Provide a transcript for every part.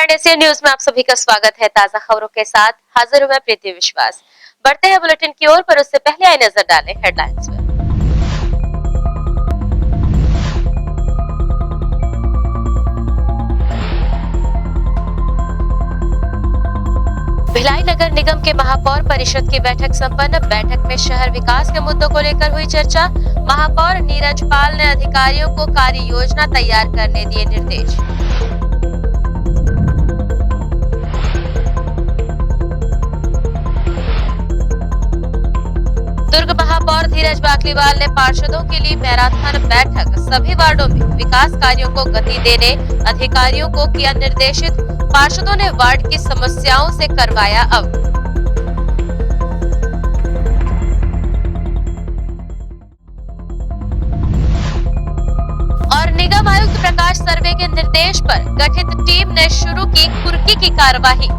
Grand Asia news में आप सभी का स्वागत है। ताजा खबरों के साथ हाजिर हूं मैं प्रीति विश्वास। बढ़ते हैं बुलेटिन की ओर, पर उससे पहले आइए नजर डालें हेडलाइंस में। भिलाई नगर निगम के महापौर परिषद की बैठक संपन्न। बैठक में शहर विकास के मुद्दों को लेकर हुई चर्चा। महापौर नीरज पाल ने अधिकारियों को कार्य योजना तैयार करने दिए निर्देश। दुर्ग महापौर धीरज बाकलीवाल ने पार्षदों के लिए मैराथन बैठक। सभी वार्डों में विकास कार्यों को गति देने अधिकारियों को किया निर्देशित। पार्षदों ने वार्ड की समस्याओं से करवाया अवगत। और निगम आयुक्त प्रकाश सर्वे के निर्देश पर गठित टीम ने शुरू की कुर्की की कार्यवाही।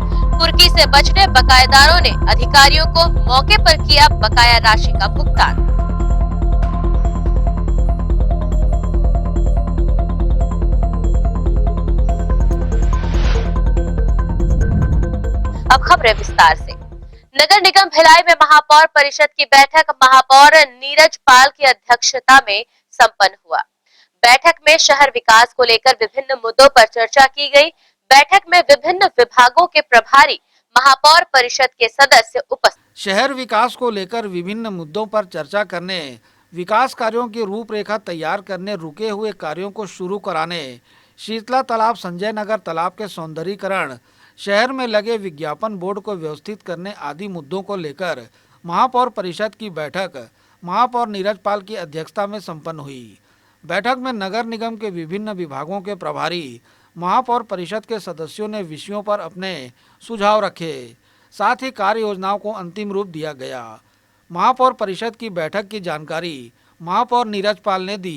कुर्की से बचने बकायेदारों ने अधिकारियों को मौके पर किया बकाया राशि का भुगतान। अब खबरें विस्तार से। नगर निगम भिलाई में महापौर परिषद की बैठक महापौर नीरज पाल की अध्यक्षता में संपन्न हुआ। बैठक में शहर विकास को लेकर विभिन्न मुद्दों पर चर्चा की गई। बैठक में विभिन्न विभागों के प्रभारी महापौर परिषद के सदस्य उपस्थित। शहर विकास को लेकर विभिन्न मुद्दों पर चर्चा करने, विकास कार्यों की रूपरेखा तैयार करने, रुके हुए कार्यों को शुरू कराने, शीतला तालाब, संजय नगर तालाब के सौंदर्यीकरण, शहर में लगे विज्ञापन बोर्ड को व्यवस्थित करने आदि मुद्दों को लेकर महापौर परिषद की बैठक महापौर नीरज पाल की अध्यक्षता में संपन्न हुई। बैठक में नगर निगम के विभिन्न विभागों के प्रभारी महापौर परिषद के सदस्यों ने विषयों पर अपने सुझाव रखे, साथ ही कार्य योजनाओं को अंतिम रूप दिया गया। महापौर परिषद की बैठक की जानकारी महापौर नीरज पाल ने दी।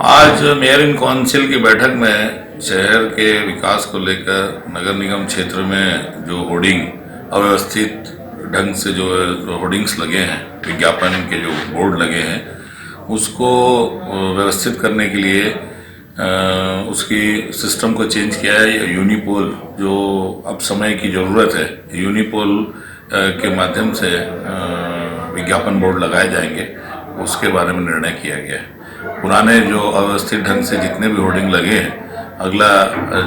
आज मेयर इन काउंसिल की बैठक में शहर के विकास को लेकर नगर निगम क्षेत्र में जो होर्डिंग अव्यवस्थित ढंग से जो होर्डिंग्स लगे हैं, विज्ञापन के जो बोर्ड लगे हैं, उसको व्यवस्थित करने के लिए उसकी सिस्टम को चेंज किया है। यूनिपोल जो अब समय की ज़रूरत है, यूनिपोल के माध्यम से विज्ञापन बोर्ड लगाए जाएंगे, उसके बारे में निर्णय किया गया है। पुराने जो अव्यवस्थित ढंग से जितने भी होर्डिंग लगे हैं, अगला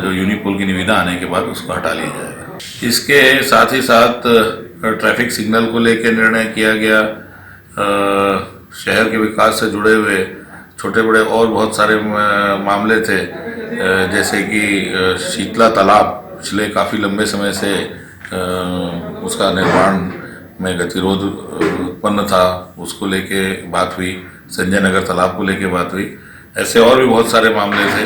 जो यूनिपोल की निविदा आने के बाद उसको हटा लिया जाएगा। इसके साथ ही साथ ट्रैफिक सिग्नल को लेकर निर्णय किया गया। शहर के विकास से जुड़े हुए छोटे बड़े और बहुत सारे मामले थे, जैसे कि शीतला तालाब पिछले काफ़ी लंबे समय से उसका निर्माण में गतिरोध उत्पन्न था, उसको लेके बात हुई। संजय नगर तालाब को लेके बात हुई। ऐसे और भी बहुत सारे मामले थे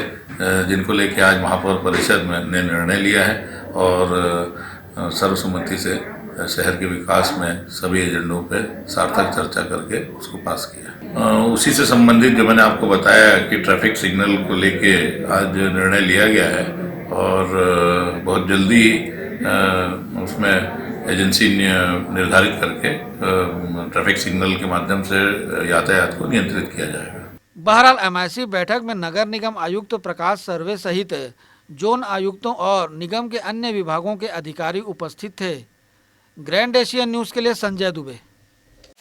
जिनको लेके आज महापौर परिषद ने निर्णय लिया है और सर्वसम्मति से शहर के विकास में सभी एजेंडों पे सार्थक चर्चा करके उसको पास किया। उसी से संबंधित जो मैंने आपको बताया कि ट्रैफिक सिग्नल को लेके आज निर्णय लिया गया है और बहुत जल्दी उसमें एजेंसी निर्धारित करके ट्रैफिक सिग्नल के माध्यम से यातायात को नियंत्रित किया जाएगा। बहरहाल एमआईसी बैठक में नगर निगम आयुक्त प्रकाश सर्वे सहित जोन आयुक्तों और निगम के अन्य विभागों के अधिकारी उपस्थित थे। ग्रैंड एशिया न्यूज के लिए संजय दुबे।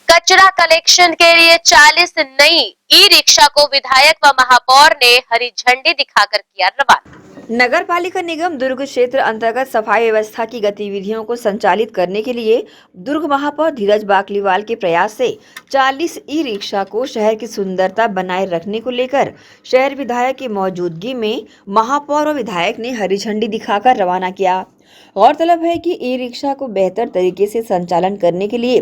कचरा कलेक्शन के लिए 40 नई ई रिक्शा को विधायक व महापौर ने हरी झंडी दिखाकर किया रवाना। नगर पालिका निगम दुर्ग क्षेत्र अंतर्गत सफाई व्यवस्था की गतिविधियों को संचालित करने के लिए दुर्ग महापौर धीरज बाकलीवाल के प्रयास से 40 ई रिक्शा को शहर की सुंदरता बनाए रखने को लेकर शहर विधायक की मौजूदगी में महापौर और विधायक ने हरी झंडी दिखाकर रवाना किया। गौरतलब है कि ई रिक्शा को बेहतर तरीके से संचालन करने के लिए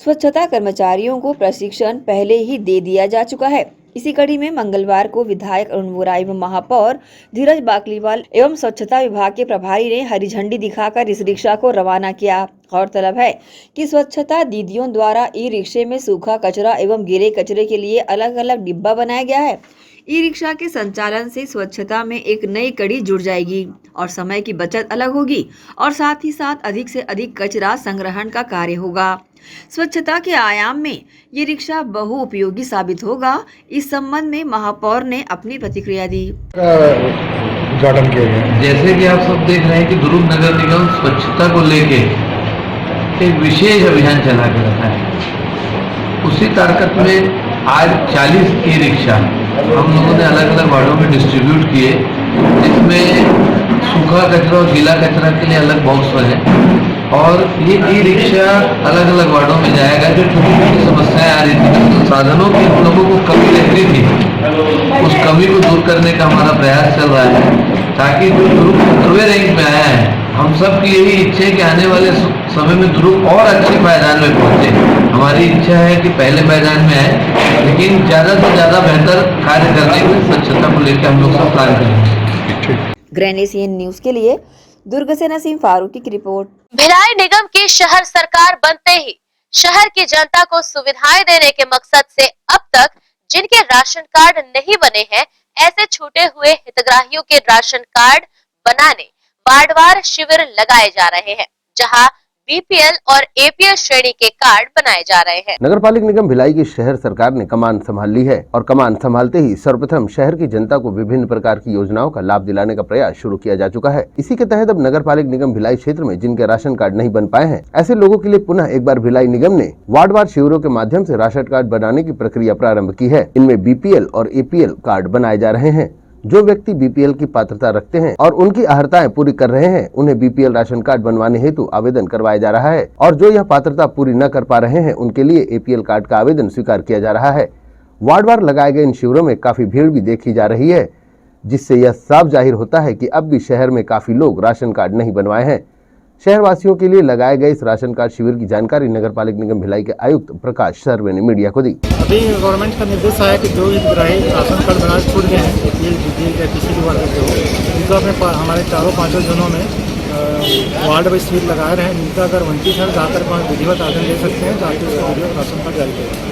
स्वच्छता कर्मचारियों को प्रशिक्षण पहले ही दे दिया जा चुका है। इसी कड़ी में मंगलवार को विधायक अरुण वोरा एवं महापौर धीरज बाकलीवाल एवं स्वच्छता विभाग के प्रभारी ने हरी झंडी दिखाकर इस रिक्शा को रवाना किया। गौरतलब है कि स्वच्छता दीदियों द्वारा ई रिक्शे में सूखा कचरा एवं गीले कचरे के लिए अलग अलग डिब्बा बनाया गया है। ई रिक्शा के संचालन से स्वच्छता में एक नई कड़ी जुड़ जाएगी और समय की बचत अलग होगी और साथ ही साथ अधिक से अधिक कचरा संग्रहण का कार्य होगा। स्वच्छता के आयाम में ये रिक्शा बहुउपयोगी साबित होगा। इस संबंध में महापौर ने अपनी प्रतिक्रिया दी। उद्घाटन किया गया। जैसे कि आप सब देख रहे हैं कि दुर्ग नगर निगम स्वच्छता को लेके एक विशेष अभियान चला के रखा है। उसी तारकत में आज 40 ई रिक्शा हम लोगों ने अलग अलग वार्डों में डिस्ट्रीब्यूट किए, जिसमें सूखा कचरा और गीला कचरा के लिए अलग बॉक्स बने और ये ई रिक्शा अलग अलग वार्डों में जाएगा। जो छोटी छोटी समस्याएं आ रही थी, संसाधनों की हम लोगों को कमी रहती थी, उस कमी को दूर करने का हमारा प्रयास चल रहा है, ताकि जो दुर्ग 17वें रैंक में आया है, हम सब की यही इच्छा है कि आने वाले समय में दुर्ग और अच्छे पायदान में पहुंचे। हमारी इच्छा है कि पहले पायदान में आए, लेकिन ज़्यादा से ज़्यादा बेहतर कार्य करने के लिए स्वच्छता को लेकर हम लोग सब कार्य करेंगे। ग्रैंड एशियन न्यूज के लिए दुर्ग से नसीम फारूकी की रिपोर्ट। भिलाई निगम की शहर सरकार बनते ही शहर की जनता को सुविधाएं देने के मकसद से अब तक जिनके राशन कार्ड नहीं बने हैं, ऐसे छूटे हुए हितग्राहियों के राशन कार्ड बनाने वार्डवार शिविर लगाए जा रहे हैं, जहां बीपीएल और एपीएल श्रेणी के कार्ड बनाए जा रहे हैं। नगर पालिक निगम भिलाई की शहर सरकार ने कमान संभाल ली है और कमान संभालते ही सर्वप्रथम शहर की जनता को विभिन्न प्रकार की योजनाओं का लाभ दिलाने का प्रयास शुरू किया जा चुका है। इसी के तहत अब नगर पालिक निगम भिलाई क्षेत्र में जिनके राशन कार्ड नहीं बन पाए हैं, ऐसे लोगों के लिए पुनः एक बार भिलाई निगम ने वार्डवार शिविरों के माध्यम से राशन कार्ड बनाने की प्रक्रिया प्रारंभ की है। इनमें बीपीएल और एपीएल कार्ड बनाए जा रहे हैं। जो व्यक्ति बीपीएल की पात्रता रखते हैं और उनकी अर्हताएं पूरी कर रहे हैं, उन्हें बीपीएल राशन कार्ड बनवाने हेतु आवेदन करवाया जा रहा है और जो यह पात्रता पूरी न कर पा रहे हैं, उनके लिए एपीएल कार्ड का आवेदन स्वीकार किया जा रहा है। वार्डवार लगाए गए इन शिविरों में काफी भीड़ भी देखी जा रही है, जिससे यह साफ जाहिर होता है कि अब भी शहर में काफी लोग राशन कार्ड नहीं बनवाए हैं। शहरवासियों के लिए लगाए गए इस राशन कार्ड शिविर की जानकारी नगर पालिक निगम भिलाई के आयुक्त प्रकाश सर्वे ने मीडिया को दी। अभी गवर्नमेंट का निर्देश आया कि जो हितग्राही राशन कार्ड बनाए छूट गए हैं, एपीएल बीपीएल या किसी भी वार्ड के हो, उनको अपने हमारे चारों पांचों जोनों में वार्ड वाइज शिविर लगाए रहे हैं। जिनका अगर वंचित है जाकर वहाँ विधिवत आवेदन ले सकते हैं, जाकर उसको विधिवत राशन कार्ड जारी करें।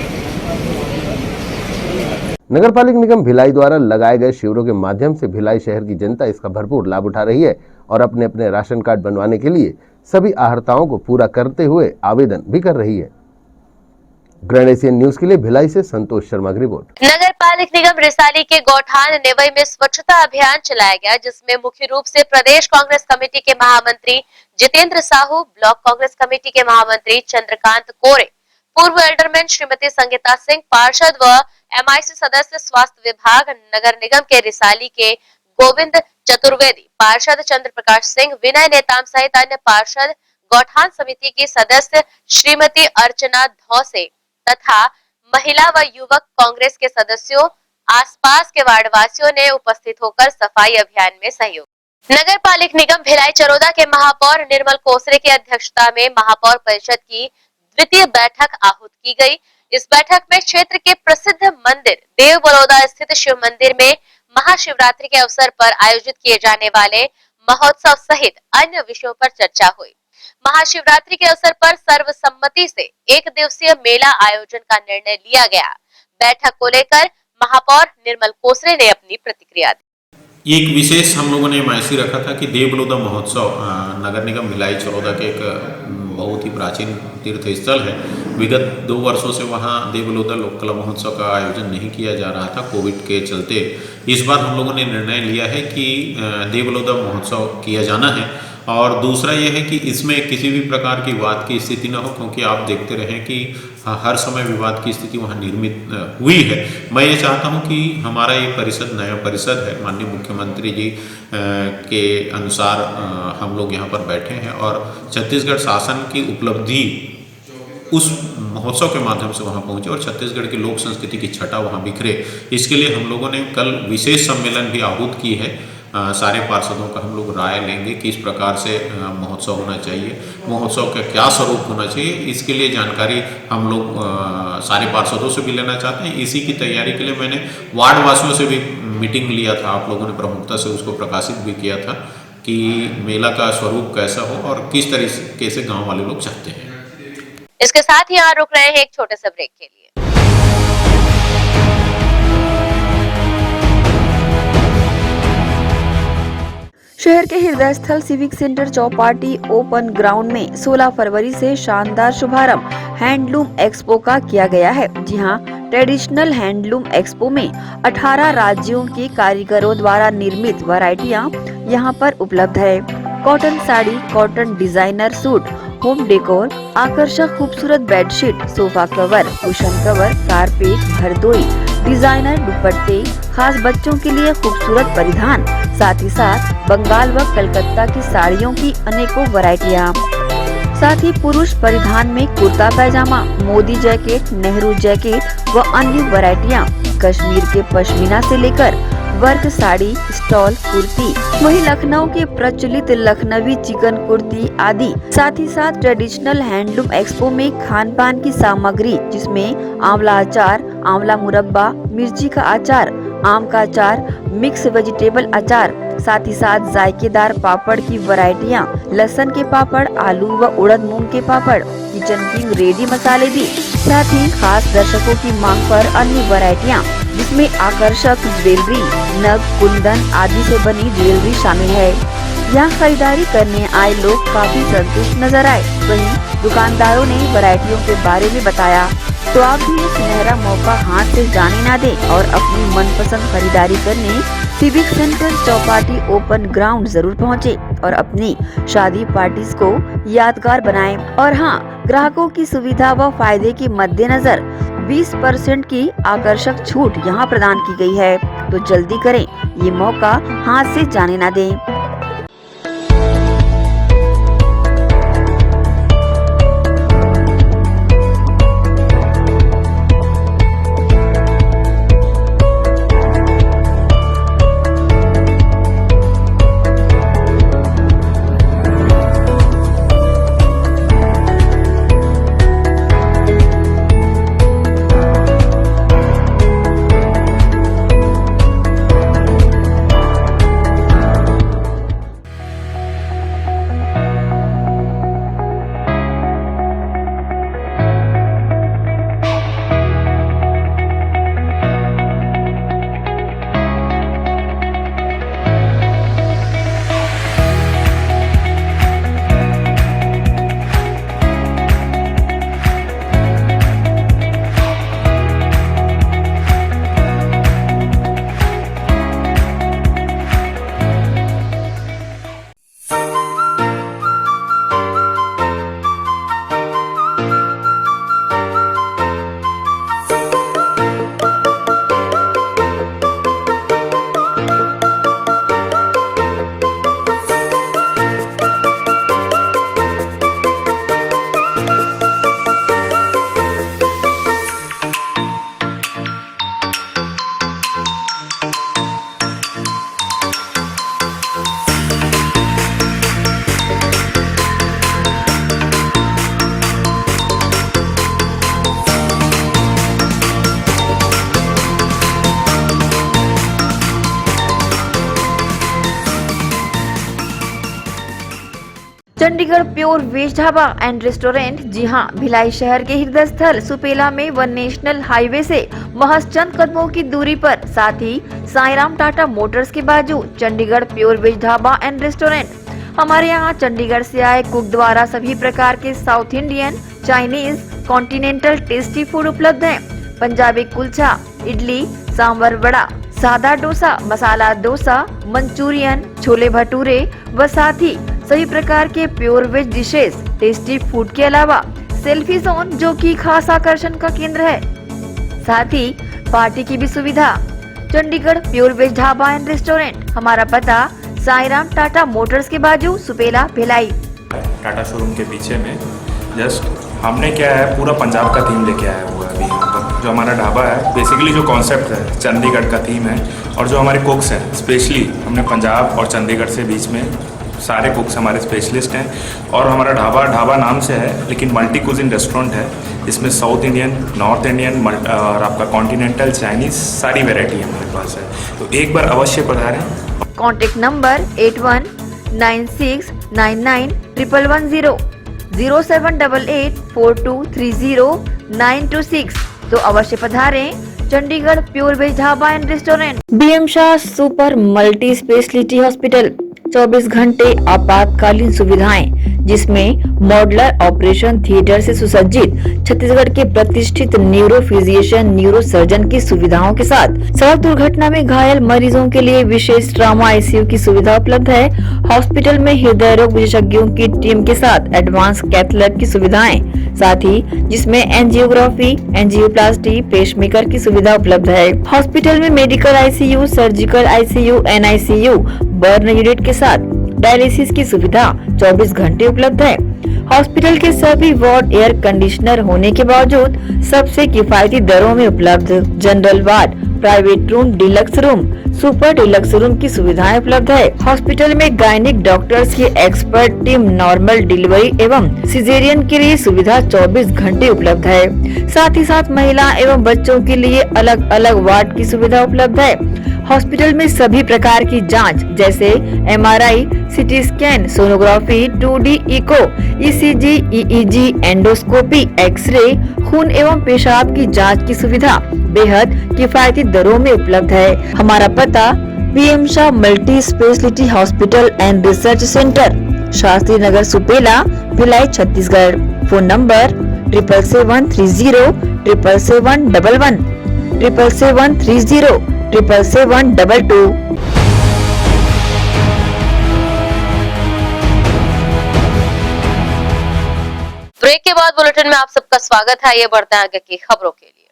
नगर पालिक निगम भिलाई द्वारा लगाए गए शिविरों के माध्यम से भिलाई शहर की जनता इसका भरपूर लाभ उठा रही है और अपने अपने राशन कार्ड बनवाने के लिए सभी आहर्ताओं को पूरा करते हुए आवेदन भी कर रही है। ग्रैंड एशियन न्यूज के लिए भिलाई से संतोष शर्मा की रिपोर्ट। नगर पालिक निगम रिसाली के गौठान नेवई में स्वच्छता अभियान चलाया गया, जिसमें मुख्य रूप से प्रदेश कांग्रेस कमेटी के महामंत्री जितेंद्र साहू, ब्लॉक कांग्रेस कमेटी के महामंत्री चंद्रकांत कोरे, पूर्व एल्डरमैन श्रीमती संगीता सिंह, पार्षद व एमआईसी सदस्य स्वास्थ्य विभाग नगर निगम के रिसाली के गोविंद चतुर्वेदी, पार्षद चंद्र प्रकाश सिंह, विनय नेताम सहित अन्य पार्षद, गौठान समिति की सदस्य श्रीमती अर्चना धौसे तथा महिला व युवक कांग्रेस के सदस्यों, आसपास के वार्डवासियों ने उपस्थित होकर सफाई अभियान में सहयोग। नगर पालिक निगम भिलाई चरोदा के महापौर निर्मल कोसरे की अध्यक्षता में महापौर परिषद की द्वितीय बैठक आहूत की गई। इस बैठक में क्षेत्र के प्रसिद्ध मंदिर देव बड़ौदा स्थित शिव मंदिर में महाशिवरात्रि के अवसर पर आयोजित किए जाने वाले महोत्सव सहित अन्य विषयों पर चर्चा हुई। महाशिवरात्रि के अवसर पर सर्वसम्मति से एक दिवसीय मेला आयोजन का निर्णय लिया गया। बैठक को लेकर महापौर निर्मल कोसरे ने अपनी प्रतिक्रिया दी। एक विशेष हम लोगों ने मायसी रखा था कि देव बड़ौदा महोत्सव नगर निगम भिलाई चरोदा के एक बहुत ही प्राचीन तीर्थ स्थल है। विगत 2 वर्षों से वहाँ देव बड़ौदा लोक कला महोत्सव का आयोजन नहीं किया जा रहा था कोविड के चलते। इस बार हम लोगों ने निर्णय लिया है कि देव बड़ौदा महोत्सव किया जाना है और दूसरा यह है कि इसमें किसी भी प्रकार की विवाद की स्थिति न हो, क्योंकि आप देखते रहें कि हर समय विवाद की स्थिति वहाँ निर्मित हुई है। मैं ये चाहता हूँ कि हमारा ये परिषद नया परिषद है, माननीय मुख्यमंत्री जी के अनुसार हम लोग यहाँ पर बैठे हैं और छत्तीसगढ़ शासन की उपलब्धि उस महोत्सव के माध्यम से वहाँ पहुँचे और छत्तीसगढ़ की लोक संस्कृति की छटा वहाँ बिखरे। इसके लिए हम लोगों ने कल विशेष सम्मेलन भी आहूत की है। सारे पार्षदों का हम लोग राय लेंगे किस प्रकार से महोत्सव होना चाहिए, महोत्सव का क्या स्वरूप होना चाहिए। इसके लिए जानकारी हम लोग सारे पार्षदों से भी लेना चाहते हैं। इसी की तैयारी के लिए मैंने वार्ड वासियों से भी मीटिंग लिया था, आप लोगों ने प्रमुखता से उसको प्रकाशित भी किया था कि मेला का स्वरूप कैसा हो और किस तरीके से गाँव वाले लोग चाहते हैं। इसके साथ ही यहाँ रुक रहे हैं एक छोटे से ब्रेक के लिए। शहर के हृदय स्थल civic centre Chowpatty open ground में 16 फरवरी से शानदार शुभारंभ हैंडलूम एक्सपो का किया गया है। जी हां, ट्रेडिशनल हैंडलूम एक्सपो में 18 राज्यों के कारीगरों द्वारा निर्मित वैरायटियां यहां पर उपलब्ध है। Cotton sari, cotton designer suit, home decor, आकर्षक खूबसूरत bedsheet, sofa cover, cushion cover, carpet, भरदोई, डिजाइनर दुपट्टे, खास बच्चों के लिए खूबसूरत परिधान, साथ ही साथ बंगाल व कलकत्ता की साड़ियों की अनेकों वैरायटियां, साथ ही पुरुष परिधान में कुर्ता पैजामा, मोदी जैकेट, नेहरू जैकेट व अन्य वैरायटियां, कश्मीर के पश्मीना से लेकर वर्क साड़ी, स्टॉल, कुर्ती, वही लखनऊ के प्रचलित लखनवी चिकन कुर्ती आदि। साथ ही साथ ट्रेडिशनल हैंडलूम एक्सपो में खान पान की सामग्री जिसमें आंवला अचार, आंवला मुरब्बा, मिर्ची का अचार, आम का अचार, मिक्स वेजिटेबल अचार, साथ ही साथ जायकेदार पापड़ की वैरायटियां, लहसुन के पापड़, आलू व उड़द मूंग के पापड़, किचन किंग रेडी मसाले भी, साथ ही खास दर्शकों की मांग पर अन्य वैरायटियां जिसमें आकर्षक ज्वेलरी, नग, कुंदन आदि से बनी ज्वेलरी शामिल है। यहाँ खरीदारी करने आए लोग काफी संतुष्ट नजर आए। वहीं दुकानदारों ने वैरायटियों के बारे में बताया। तो आप भी ये सुनहरा मौका हाथ से जाने ना दें और अपनी मनपसंद खरीदारी करने civic centre Chowpatty open ground जरूर पहुँचे और अपनी शादी पार्टीज को यादगार बनाएं। और हाँ, ग्राहकों की सुविधा व फायदे के मद्देनजर 20% की आकर्षक छूट यहाँ प्रदान की गई है। तो जल्दी करें, ये मौका हाथ से जाने ना दें। Chandigarh pure veg dhaba and restaurant, जी हां, भिलाई शहर के हृदय स्थल सुपेला में व नेशनल हाईवे से महज चंद कदमों की दूरी पर, साथ ही साईराम टाटा मोटर्स के बाजू Chandigarh pure veg dhaba and restaurant. हमारे यहाँ चंडीगढ़ से आए कुक द्वारा सभी प्रकार के south Indian, Chinese, continental tasty food उपलब्ध है। पंजाबी कुलचा, इडली, सांभर वड़ा, सादा डोसा, मसाला डोसा, मंचूरियन, छोले भटूरे व साथ ही सभी प्रकार के pure veg dishes, tasty food के अलावा सेल्फी जोन जो कि खास आकर्षण का केंद्र है, साथ ही पार्टी की भी सुविधा। Chandigarh pure veg dhaba and restaurant, हमारा पता साईराम टाटा मोटर्स के बाजू सुपेला भिलाई। टाटा शोरूम के पीछे में जस्ट हमने क्या है पूरा पंजाब का थीम लेके आया हुआ है अभी यहाँ पर। जो हमारा ढाबा है बेसिकली जो कॉन्सेप्ट है चंडीगढ़ का थीम है, और जो हमारे कुक्स हैं स्पेशली हमने पंजाब और चंडीगढ़ से बीच में सारे कुक्स हमारे स्पेशलिस्ट हैं। और हमारा ढाबा नाम से है लेकिन मल्टी कुजिन रेस्टोरेंट है। इसमें साउथ इंडियन, नॉर्थ इंडियन और आपका कॉन्टिनेंटल, चाइनीज सारी वैरायटी हमारे पास है, तो एक बार अवश्य पधारें। कॉन्टेक्ट नंबर 8196991110, 07884230 तो अवश्य पधारें Chandigarh pure veg dhaba and restaurant. BM Shah super multi speciality hospital, 24 घंटे आपातकालीन सुविधाएं, जिसमें मॉडुलर ऑपरेशन थिएटर से सुसज्जित छत्तीसगढ़ के प्रतिष्ठित न्यूरो फिजिशियन न्यूरो सर्जन की सुविधाओं के साथ सड़क दुर्घटना में घायल मरीजों के लिए विशेष ट्रॉमा आईसीयू की सुविधा उपलब्ध है। हॉस्पिटल में हृदय रोग विशेषज्ञों की टीम के साथ एडवांस कैथ लैब की सुविधाएं, साथ ही जिसमें एंजियोग्राफी, एंजियोप्लास्टी, पेसमेकर की सुविधा उपलब्ध है। हॉस्पिटल में medical ICU, surgical ICU, NICU, burn unit के साथ डायलिसिस की सुविधा 24 घंटे उपलब्ध है। हॉस्पिटल के सभी वार्ड एयर कंडीशनर होने के बावजूद सबसे किफायती दरों में उपलब्ध। General ward, private room, deluxe room, super deluxe room की सुविधाएं उपलब्ध है। हॉस्पिटल में गायनिक डॉक्टर्स की एक्सपर्ट टीम नॉर्मल डिलीवरी एवं सिजेरियन के लिए सुविधा 24 घंटे उपलब्ध है। साथ ही साथ महिला एवं बच्चों के लिए अलग अलग वार्ड की सुविधा उपलब्ध है। हॉस्पिटल में सभी प्रकार की जांच जैसे MRI, CT scan, sonography, 2D echo, ECG, EEG, endoscopy, x-ray, खून एवं पेशाब की जांच की सुविधा बेहद किफायती दरों में उपलब्ध है। हमारा पता PM Shah multi speciality hospital and research centre, Shastri Nagar, Supela, Bhilai, Chhattisgarh. Phone number 7730777111 77307772। Break के बाद बुलेटिन में आप सबका स्वागत है। ये बढ़ते हैं आगे की खबरों के लिए।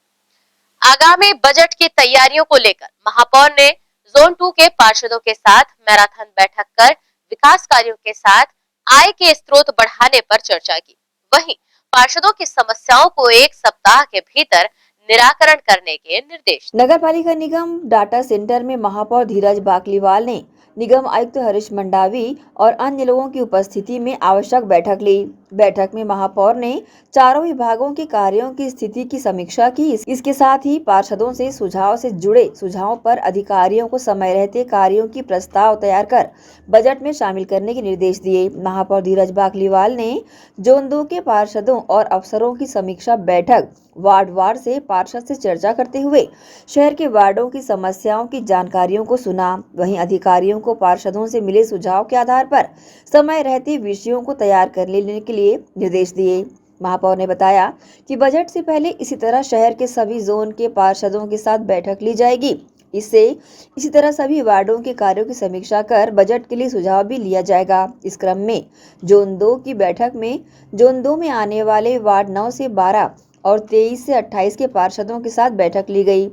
आगामी बजट की तैयारियों को लेकर महापौर ने जोन 2 के पार्षदों के साथ मैराथन बैठक कर विकास कार्यों के साथ आय के स्रोत बढ़ाने पर चर्चा की। वहीं पार्षदों की समस्याओं को 1 सप्ताह के भीतर निराकरण करने के निर्देश। नगर पालिका निगम डाटा सेंटर में महापौर धीरज बाकलीवाल ने निगम आयुक्त हरीश मंडावी और अन्य लोगों की उपस्थिति में आवश्यक बैठक ली। बैठक में महापौर ने चारों विभागों के कार्यों की स्थिति की समीक्षा की। इसके साथ ही पार्षदों से सुझाव से जुड़े सुझावों पर अधिकारियों को समय रहते कार्यों की प्रस्ताव तैयार कर बजट में शामिल करने के निर्देश दिए। महापौर धीरज बाकलीवाल ने जोन 2 के पार्षदों और अफसरों की समीक्षा बैठक वार्ड से पार्षद से चर्चा करते हुए शहर के वार्डों की समस्याओं की जानकारियों को सुना। वहीं अधिकारियों को पार्षदों से मिले सुझाव के आधार पर समय रहते विषयों को तैयार कर लेने के लिए निर्देश दिए। महापौर ने बताया कि बजट से पहले इसी तरह शहर के सभी जोन के पार्षदों के साथ बैठक ली जाएगी। इसी तरह सभी वार्डों के कार्यों की समीक्षा कर बजट के लिए सुझाव भी लिया जाएगा। इस क्रम में जोन 2 की बैठक में जोन 2 में आने वाले वार्ड 9 से 12 और 23 से 28 के पार्षदों के साथ बैठक ली गई।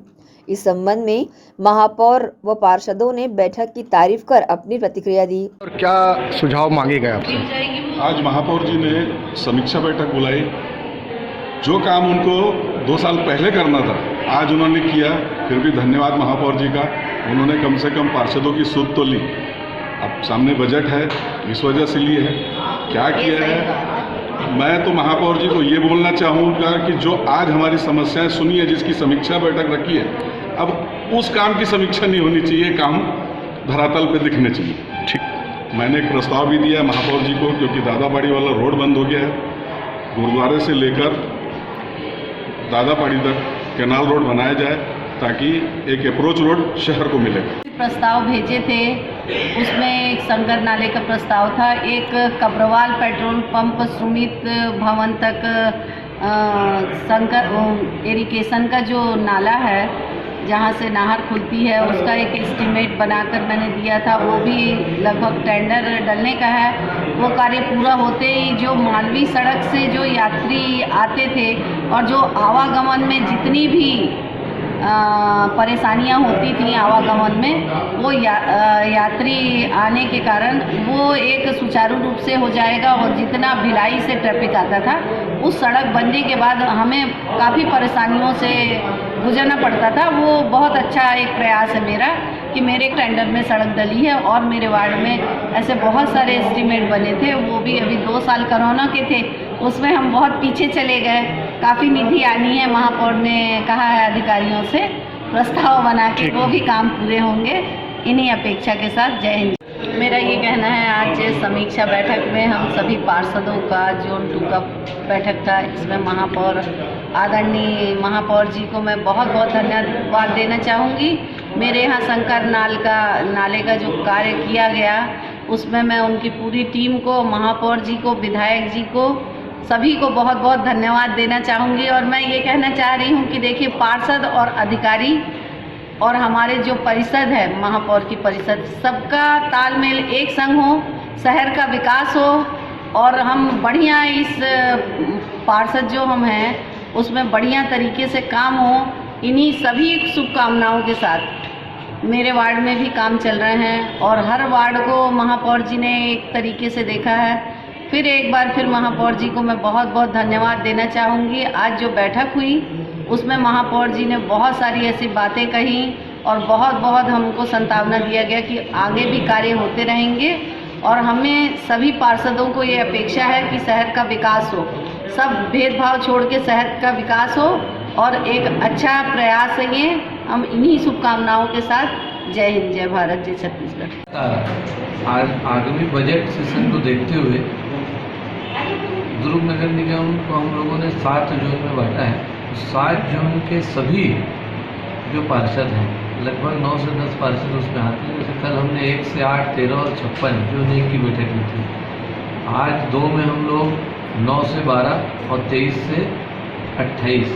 इस संबंध में महापौर व पार्षदों ने बैठक की तारीफ कर अपनी प्रतिक्रिया दी। और क्या सुझाव मांगे गए आपसे? आज महापौर जी ने समीक्षा बैठक बुलाई। जो काम उनको 2 साल पहले करना था आज उन्होंने किया। फिर भी धन्यवाद महापौर जी का, उन्होंने कम से कम पार्षदों की सुध तो ली। अब सामने बजट है, इस वजह से लिए है। क्या किया है? मैं तो महापौर जी को ये बोलना चाहूँगा कि जो आज हमारी समस्याएं सुनी है, जिसकी समीक्षा बैठक रखी है, अब उस काम की समीक्षा नहीं होनी चाहिए, काम धरातल पे दिखने चाहिए। ठीक, मैंने एक प्रस्ताव भी दिया है महापौर जी को, क्योंकि दादापाड़ी वाला रोड बंद हो गया है। गुरुद्वारे से लेकर दादापाड़ी तक कैनाल रोड बनाया जाए ताकि एक अप्रोच रोड शहर को मिले। प्रस्ताव भेजे थे, उसमें एक संगर नाले का प्रस्ताव था, एक कब्रवाल पेट्रोल पंप सुमित भवन तक संकर इरिगेशन का जो नाला है जहाँ से नहर खुलती है, उसका एक एस्टीमेट बनाकर मैंने दिया था। वो भी लगभग टेंडर डलने का है। वो कार्य पूरा होते ही जो मालवी सड़क से जो यात्री आते थे और जो आवागमन में जितनी भी परेशानियां होती थी आवागमन में, वो यात्री आने के कारण वो एक सुचारू रूप से हो जाएगा। और जितना भिलाई से ट्रैफिक आता था, उस सड़क बनने के बाद हमें काफ़ी परेशानियों से गुजरना पड़ता था। वो बहुत अच्छा एक प्रयास है मेरा कि मेरे टेंडर में सड़क डली है और मेरे वार्ड में ऐसे बहुत सारे एस्टीमेट बने थे। वो भी अभी 2 साल कोरोना के थे, उसमें हम बहुत पीछे चले गए। काफ़ी निधि आनी है, महापौर ने कहा है अधिकारियों से प्रस्ताव बना के, वो भी काम पूरे होंगे। इन्हीं अपेक्षा के साथ जय हिंद। मेरा ये कहना है, आज समीक्षा बैठक में हम सभी पार्षदों का जोन 2 का बैठक था। इसमें महापौर आदरणीय महापौर जी को मैं बहुत बहुत धन्यवाद देना चाहूँगी। मेरे यहाँ शंकर नाले का जो कार्य किया गया उसमें मैं उनकी पूरी टीम को, महापौर जी को, विधायक जी को, सभी को बहुत बहुत धन्यवाद देना चाहूँगी। और मैं ये कहना चाह रही हूँ कि देखिए, पार्षद और अधिकारी और हमारे जो परिषद है, महापौर की परिषद, सबका तालमेल एक संग हो, शहर का विकास हो और हम बढ़िया इस पार्षद जो हम हैं उसमें बढ़िया तरीके से काम हो। इन्हीं सभी शुभकामनाओं के साथ मेरे वार्ड में भी काम चल रहे हैं और हर वार्ड को महापौर जी ने एक तरीके से देखा है। फिर एक बार फिर महापौर जी को मैं बहुत बहुत धन्यवाद देना चाहूँगी। आज जो बैठक हुई उसमें महापौर जी ने बहुत सारी ऐसी बातें कही और बहुत बहुत हमको सांत्वना दिया गया कि आगे भी कार्य होते रहेंगे और हमें सभी पार्षदों को ये अपेक्षा है कि शहर का विकास हो, सब भेदभाव छोड़ के शहर का विकास हो और एक अच्छा प्रयास है ये। हम इन्हीं शुभकामनाओं के साथ जय हिंद, जय भारत, जय छत्तीसगढ़। आगामी बजट सेशन को देखते हुए दुर्ग नगर निगम को हम लोगों ने 7 जोन में बांटा है। 7 जोन के सभी जो पार्षद हैं, लगभग 9 से 10 पार्षद उसमें आते हैं। जैसे कल हमने 1 से 8, 13 और 56 जो एक की बैठक की थी। आज 2 में हम लोग 9 से 12 और 23 से 28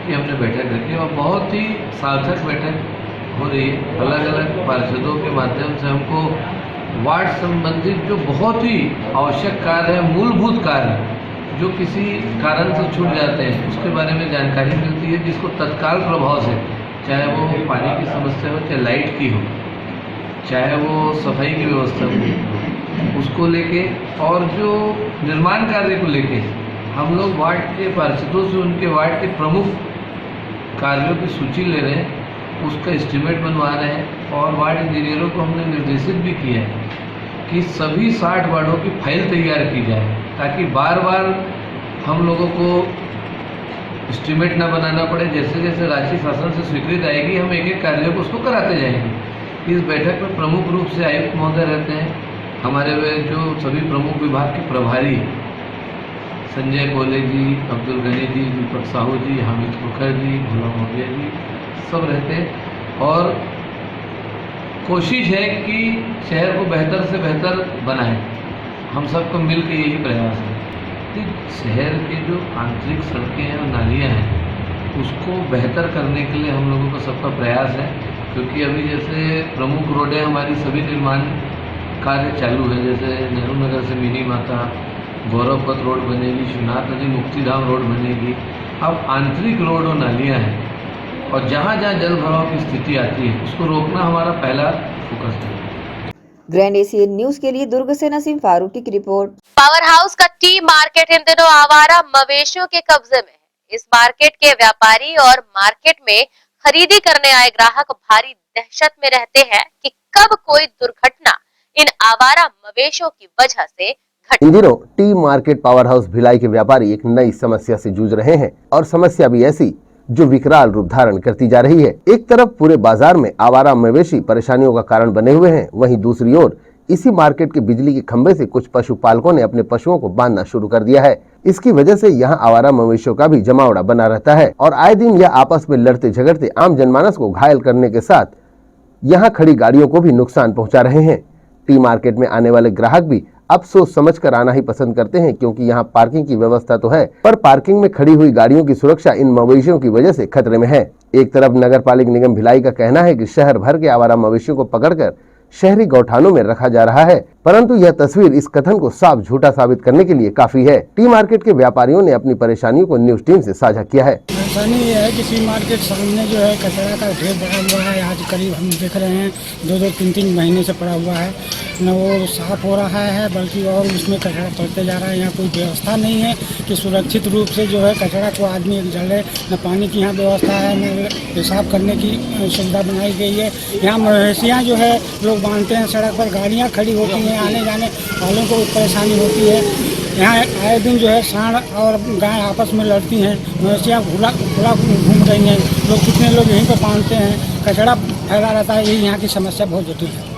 की हमने बैठक रखी और बहुत ही सार्थक बैठक हो रही है। अलग अलग पार्षदों के माध्यम से हमको वार्ड संबंधित जो बहुत ही आवश्यक कार्य है, मूलभूत कार्य जो किसी कारण से छूट जाते हैं, उसके बारे में जानकारी मिलती है, जिसको तत्काल प्रभाव से, चाहे वो पानी की समस्या हो, चाहे लाइट की हो, चाहे वो सफाई की व्यवस्था हो, उसको लेके और जो निर्माण कार्य को लेके हम लोग वार्ड के पार्षदों से उनके वार्ड के प्रमुख कार्यों की सूची ले रहे हैं, उसका एस्टीमेट बनवा रहे हैं और वार्ड इंजीनियरों को हमने निर्देशित भी किया है कि सभी 60 वार्डों की फाइल तैयार की जाए, ताकि बार बार हम लोगों को एस्टीमेट ना बनाना पड़े। जैसे जैसे राशि शासन से स्वीकृत आएगी, हम एक एक कार्यों को उसको कराते जाएंगे। इस बैठक में प्रमुख रूप से आयुक्त महोदय रहते हैं, हमारे वे जो सभी प्रमुख विभाग के प्रभारी संजय कोले जी, अब्दुल गनी जी, दीपक साहू जी, हामिद खुखर जी, भोला मोदिया जी सब रहते हैं और कोशिश है कि शहर को बेहतर से बेहतर बनाएं। हम सबको मिल के यही प्रयास है कि शहर के जो आंतरिक सड़कें हैं और नालियाँ हैं उसको बेहतर करने के लिए हम लोगों का सबका प्रयास है। क्योंकि अभी जैसे प्रमुख रोडें हमारी सभी निर्माण कार्य चालू है, जैसे नेहरू नगर से मिनी माता, गौरवपथ रोड बनेगी, शिवनाथ नदी मुक्तिधाम रोड बनेगी। अब आंतरिक रोड और नालियाँ हैं और जहाँ जहाँ जल भराव की स्थिति आती है उसको रोकना हमारा पहला फोकस है। ग्रैंड एशियन न्यूज के लिए दुर्ग से नसीम फारूकी की रिपोर्ट। पावर हाउस का टी मार्केट इन दिनों आवारा मवेशियों के कब्जे में है। इस मार्केट के व्यापारी और मार्केट में खरीदी करने आए ग्राहक भारी दहशत में रहते हैं कि कब कोई दुर्घटना इन आवारा मवेशियों की वजह से घटे। इन दिनों T market power house Bhilai के व्यापारी एक नई समस्या से जूझ रहे हैं और समस्या भी ऐसी जो विकराल रूप धारण करती जा रही है। एक तरफ पूरे बाजार में आवारा मवेशी परेशानियों का कारण बने हुए हैं, वहीं दूसरी ओर इसी मार्केट के बिजली के खंभे से कुछ पशुपालकों ने अपने पशुओं को बांधना शुरू कर दिया है। इसकी वजह से यहाँ आवारा मवेशियों का भी जमावड़ा बना रहता है और आए दिन यह आपस में लड़ते झगड़ते आम जनमानस को घायल करने के साथ यहाँ खड़ी गाड़ियों को भी नुकसान पहुँचा रहे हैं। टी मार्केट में आने वाले ग्राहक भी अब सोच समझ कर आना ही पसंद करते हैं, क्योंकि यहाँ पार्किंग की व्यवस्था तो है, पर पार्किंग में खड़ी हुई गाड़ियों की सुरक्षा इन मवेशियों की वजह से खतरे में है। एक तरफ नगर पालिक निगम भिलाई का कहना है कि शहर भर के आवारा मवेशियों को पकड़कर शहरी गौठानों में रखा जा रहा है, परंतु यह तस्वीर इस कथन को साफ झूठा साबित करने के लिए काफी है। टी मार्केट के व्यापारियों ने अपनी परेशानियों को न्यूज टीम से साझा किया है। परेशानी ये है कि टी मार्केट सामने जो है कचरा का ढेर पड़ा हुआ है। आज करीब हम देख रहे हैं 2-2, 3-3 महीने से पड़ा हुआ है, न वो साफ हो रहा है बल्कि और उसमें कचरा पड़ते जा रहा है। यहाँ कोई व्यवस्था नहीं है कि सुरक्षित रूप से जो है कचरा को आदमी डाले। न पानी की यहाँ व्यवस्था है, न पेशाब करने की सुविधा बनाई गई है। यहाँ मवेशियाँ जो है लोग बांधते हैं, सड़क पर गाड़ियाँ खड़ी होती हैं, आने जाने वालों को परेशानी होती है। यहाँ आए दिन जो है सांड और गाय आपस में लड़ती हैं, मवेशियाँ खुला घूम रही हैं, लोग कितने लोग यहीं पर बांधते हैं, कचरा फैला रहता है। यही यहाँ की समस्या बहुत जटिल है।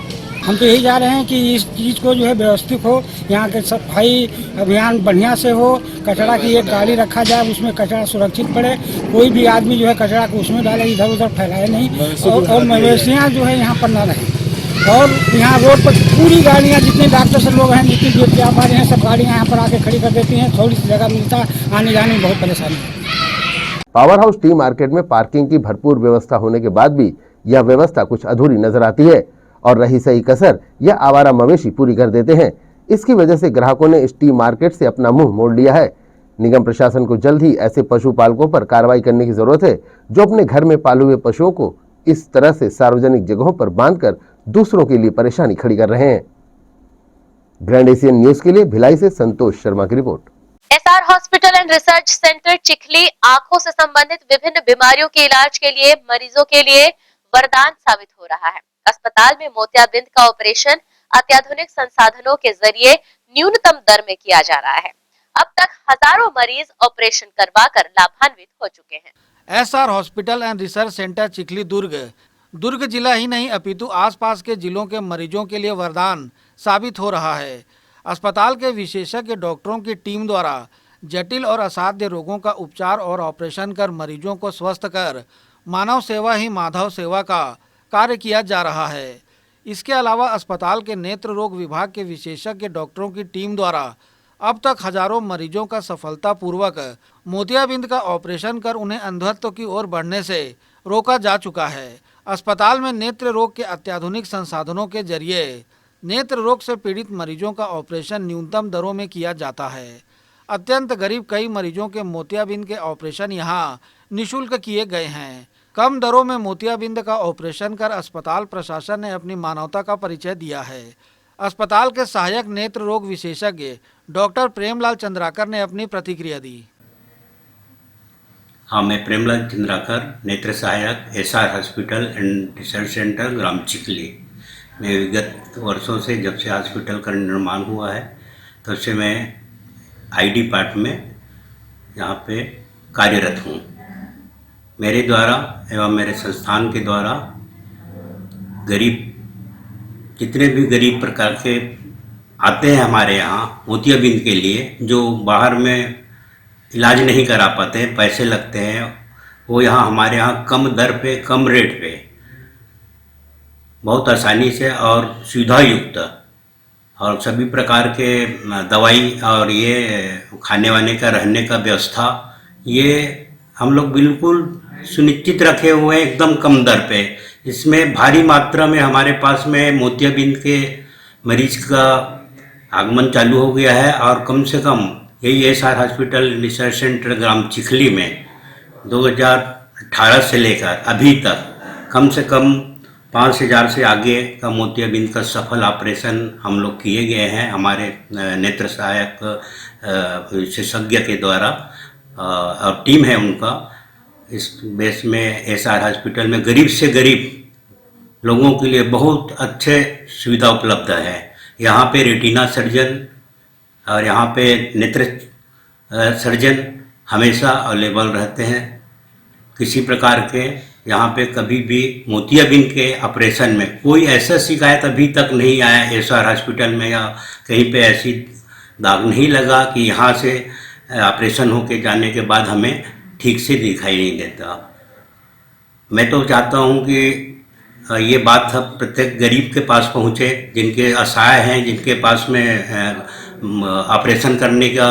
हम तो यही जा रहे हैं कि इस चीज़ को जो है व्यवस्थित हो, यहाँ के सफाई अभियान बढ़िया से हो, कचरा की एक गाड़ी रखा जाए, उसमें कचरा सुरक्षित पड़े, कोई भी आदमी जो है कचरा को उसमें डाले, इधर उधर फैलाए नहीं, और मवेशियाँ जो है यहाँ पर ना रहें। और यहाँ रोड पर पूरी गाड़ियाँ जितने डॉक्टर से लोग हैं, जितनी ड्यूटी आप आ रहे हैं, सब गाड़ियाँ यहाँ पर आके खड़ी कर देती हैं। थोड़ी सी जगह मिलता है, आने जाने में बहुत परेशानी है। पावर हाउस टी मार्केट में पार्किंग की भरपूर व्यवस्था होने के बाद भी यह व्यवस्था कुछ अधूरी नजर आती है और रही सही कसर यह आवारा मवेशी पूरी कर देते हैं। इसकी वजह से ग्राहकों ने इस टी मार्केट से अपना मुंह मोड़ लिया है। निगम प्रशासन को जल्द ही ऐसे पशुपालकों पर कार्रवाई करने की जरूरत है जो अपने घर में पाले हुए पशुओं को इस तरह से सार्वजनिक जगहों पर बांधकर दूसरों के लिए परेशानी खड़ी कर रहे हैं। ग्रैंड एशियन न्यूज के लिए भिलाई से संतोष शर्मा की report. SR hospital and research centre Chikhli आंखों से संबंधित विभिन्न बीमारियों के इलाज के लिए मरीजों के लिए वरदान साबित हो रहा है। अस्पताल में मोतियाबिंद का ऑपरेशन अत्याधुनिक संसाधनों के जरिए न्यूनतम दर में किया जा रहा है। अब तक हजारों मरीज ऑपरेशन करवाकर लाभान्वित हो चुके हैं। SR hospital and research centre Chikhli Durg जिला ही नहीं अपितु आसपास के जिलों के मरीजों के लिए वरदान साबित हो रहा है। अस्पताल के विशेषज्ञ डॉक्टरों की टीम द्वारा जटिल और असाध्य रोगों का उपचार और ऑपरेशन कर मरीजों को स्वस्थ कर मानव सेवा ही माधव सेवा का कार्य किया जा रहा है। इसके अलावा अस्पताल के नेत्र रोग विभाग के विशेषज्ञ डॉक्टरों की टीम द्वारा अब तक हजारों मरीजों का सफलतापूर्वक मोतियाबिंद का ऑपरेशन कर उन्हें अंधत्व की ओर बढ़ने से रोका जा चुका है। अस्पताल में नेत्र रोग के अत्याधुनिक संसाधनों के जरिए नेत्र रोग से पीड़ित मरीजों का ऑपरेशन न्यूनतम दरों में किया जाता है। अत्यंत गरीब कई मरीजों के मोतियाबिंद के ऑपरेशन यहाँ निःशुल्क किए गए हैं। कम दरों में मोतियाबिंद का ऑपरेशन कर अस्पताल प्रशासन ने अपनी मानवता का परिचय दिया है। अस्पताल के सहायक नेत्र रोग विशेषज्ञ डॉक्टर प्रेमलाल चंद्राकर ने अपनी प्रतिक्रिया दी। हाँ, मैं प्रेमलाल चंद्राकर, नेत्र सहायक SR hospital and research centre ग्राम चिखली। मैं विगत वर्षों से जब से हॉस्पिटल का निर्माण हुआ है तब से मैं आईडी पार्ट में यहाँ पे कार्यरत हूँ। मेरे द्वारा एवं मेरे संस्थान के द्वारा गरीब जितने भी गरीब प्रकार के आते हैं हमारे यहाँ मोतियाबिंद के लिए, जो बाहर में इलाज नहीं करा पाते, पैसे लगते हैं, वो यहाँ हमारे यहाँ कम दर पे कम रेट पे बहुत आसानी से और सुविधा युक्त और सभी प्रकार के दवाई और ये खाने वाने का रहने का व्यवस्था ये हम लोग बिल्कुल सुनिश्चित रखे हुए हैं एकदम कम दर पे। इसमें भारी मात्रा में हमारे पास में मोतियाबिंद के मरीज का आगमन चालू हो गया है और कम से कम यही एसआर हॉस्पिटल रिसर्च सेंटर ग्राम चिखली में 2018 से लेकर अभी तक कम से कम 5,000 से आगे का मोतियाबिंद का सफल ऑपरेशन हम लोग किए गए हैं हमारे नेत्र सहायक विशेषज्ञ के द्वारा और टीम है उनका। इस बेस में एसआर हॉस्पिटल में गरीब से गरीब लोगों के लिए बहुत अच्छे सुविधा उपलब्ध है। यहाँ पे रेटिना सर्जन और यहाँ पे नेत्र सर्जन हमेशा अवेलेबल रहते हैं। किसी प्रकार के यहाँ पे कभी भी मोतियाबिंद के ऑपरेशन में कोई ऐसा शिकायत अभी तक नहीं आया एसआर हॉस्पिटल में, या कहीं पे ऐसी दाग नहीं लगा कि यहाँ से ऑपरेशन होके जाने के बाद हमें ठीक से दिखाई नहीं देता। मैं तो चाहता हूँ कि ये बात प्रत्येक गरीब के पास पहुँचे, जिनके असहाय हैं, जिनके पास में ऑपरेशन करने का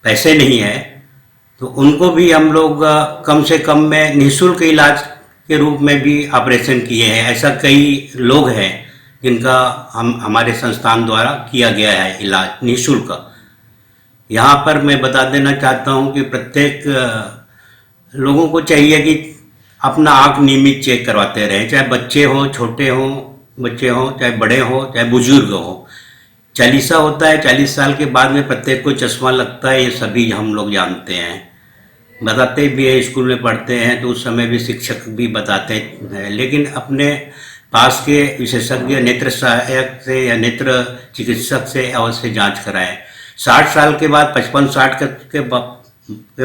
पैसे नहीं है, तो उनको भी हम लोग कम से कम में निःशुल्क इलाज के रूप में भी ऑपरेशन किए हैं। ऐसा कई लोग हैं जिनका हमारे संस्थान द्वारा किया गया है इलाज निःशुल्क। यहाँ पर मैं बता देना चाहता हूँ कि प्रत्येक लोगों को चाहिए कि अपना आँख नियमित चेक करवाते रहें, चाहे बच्चे हों, छोटे हों, बच्चे हों, चाहे बड़े हों, चाहे बुजुर्ग हों। 40 होता है, 40 साल के बाद में प्रत्येक को चश्मा लगता है, ये सभी हम लोग जानते हैं, बताते भी है। स्कूल में पढ़ते हैं तो उस समय भी शिक्षक भी बताते हैं, लेकिन अपने पास के विशेषज्ञ नेत्र सहायक से या नेत्र चिकित्सक से अवश्य जांच कराएं। 60 साल के बाद 55-60 के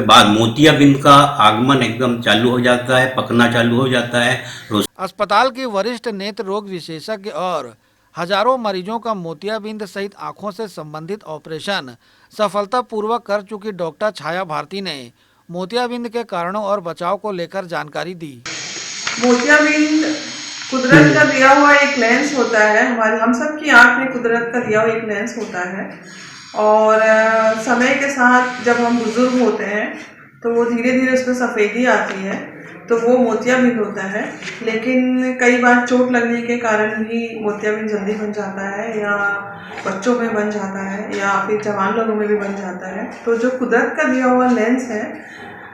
बाद मोतियाबिंद का आगमन एकदम चालू हो जाता है, पकना चालू हो जाता है। अस्पताल की वरिष्ठ नेत्र रोग विशेषज्ञ और हजारों मरीजों का मोतियाबिंद सहित आंखों से संबंधित ऑपरेशन सफलतापूर्वक कर चुकी डॉक्टर छाया भारती ने मोतियाबिंद के कारणों और बचाव को लेकर जानकारी दी। मोतियाबिंद कुदरत का दिया हुआ एक लेंस होता है, हमारे हम सब की आँख में कुदरत का दिया हुआ एक लेंस होता है। और समय के साथ जब हम बुजुर्ग होते हैं तो वो धीरे धीरे उसमें सफ़ेदी आती है, तो वो मोतियाबिंद होता है। लेकिन कई बार चोट लगने के कारण भी मोतियाबिंद जल्दी बन जाता है, या बच्चों में बन जाता है, या फिर जवान लोगों में भी बन जाता है। तो जो कुदरत का दिया हुआ लेंस है,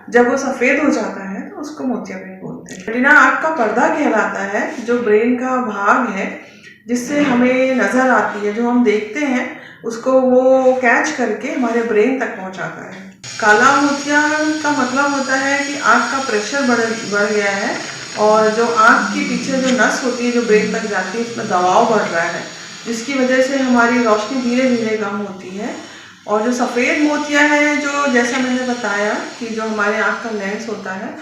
जब वो सफ़ेद हो जाता है तो उसको मोतियाबिंद बोलते हैं। रेटिना आँख का पर्दा कहलाता है, जो ब्रेन का भाग है जिससे हमें नज़र आती है, जो हम देखते हैं उसको वो कैच करके हमारे ब्रेन तक पहुंचाता है। काला मोतिया का मतलब होता है कि आँख का प्रेशर बढ़ गया है, और जो आँख के पीछे जो नस होती है जो ब्रेन तक जाती है, उसमें दबाव बढ़ रहा है, जिसकी वजह से हमारी रोशनी धीरे धीरे कम होती है। और जो सफ़ेद मोतिया है, जो जैसा मैंने बताया कि जो हमारे आँख का लेंस होता है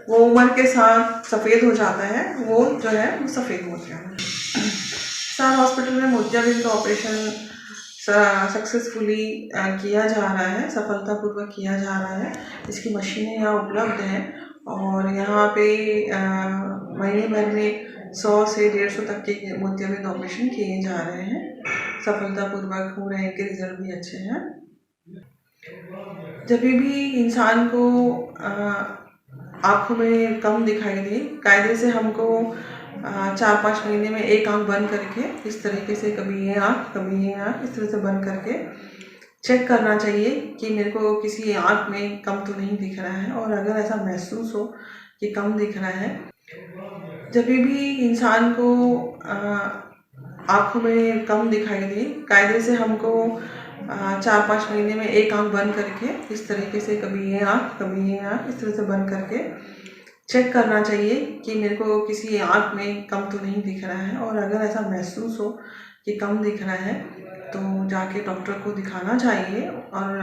वो उम्र के साथ सफ़ेद हो जाता है, वो जो है वो सफ़ेद मोतिया है। सार हॉस्पिटल में मोतियाबिंद का ऑपरेशन सक्सेसफुली किया जा रहा है, सफलतापूर्वक किया जा रहा है। इसकी मशीनें यहाँ उपलब्ध हैं, और यहाँ पे महीने भर में 100 से 150 तक के मोतियाबिंद ऑपरेशन किए जा रहे हैं, सफलतापूर्वक हो रहे हैं, के रिजल्ट भी अच्छे हैं। जब भी इंसान को आँखों में कम दिखाई दे, कायदे से हमको 4-5 महीने में एक आँख बंद करके इस तरीके से, कभी ये आँख कभी ये आँख, इस तरह से बंद करके चेक करना चाहिए कि मेरे को किसी आँख में कम तो नहीं दिख रहा है। और अगर ऐसा महसूस हो कि कम दिख रहा है, जब भी इंसान को आँखों में कम दिखाई दे, कायदे से हमको 4-5 महीने में एक आँख बंद करके इस तरीके से, कभी ये आँख कभी ये आँख, इस तरह से बंद करके चेक करना चाहिए कि मेरे को किसी आँख में कम तो नहीं दिख रहा है। और अगर ऐसा महसूस हो कि कम दिख रहा है तो जाके डॉक्टर को दिखाना चाहिए। और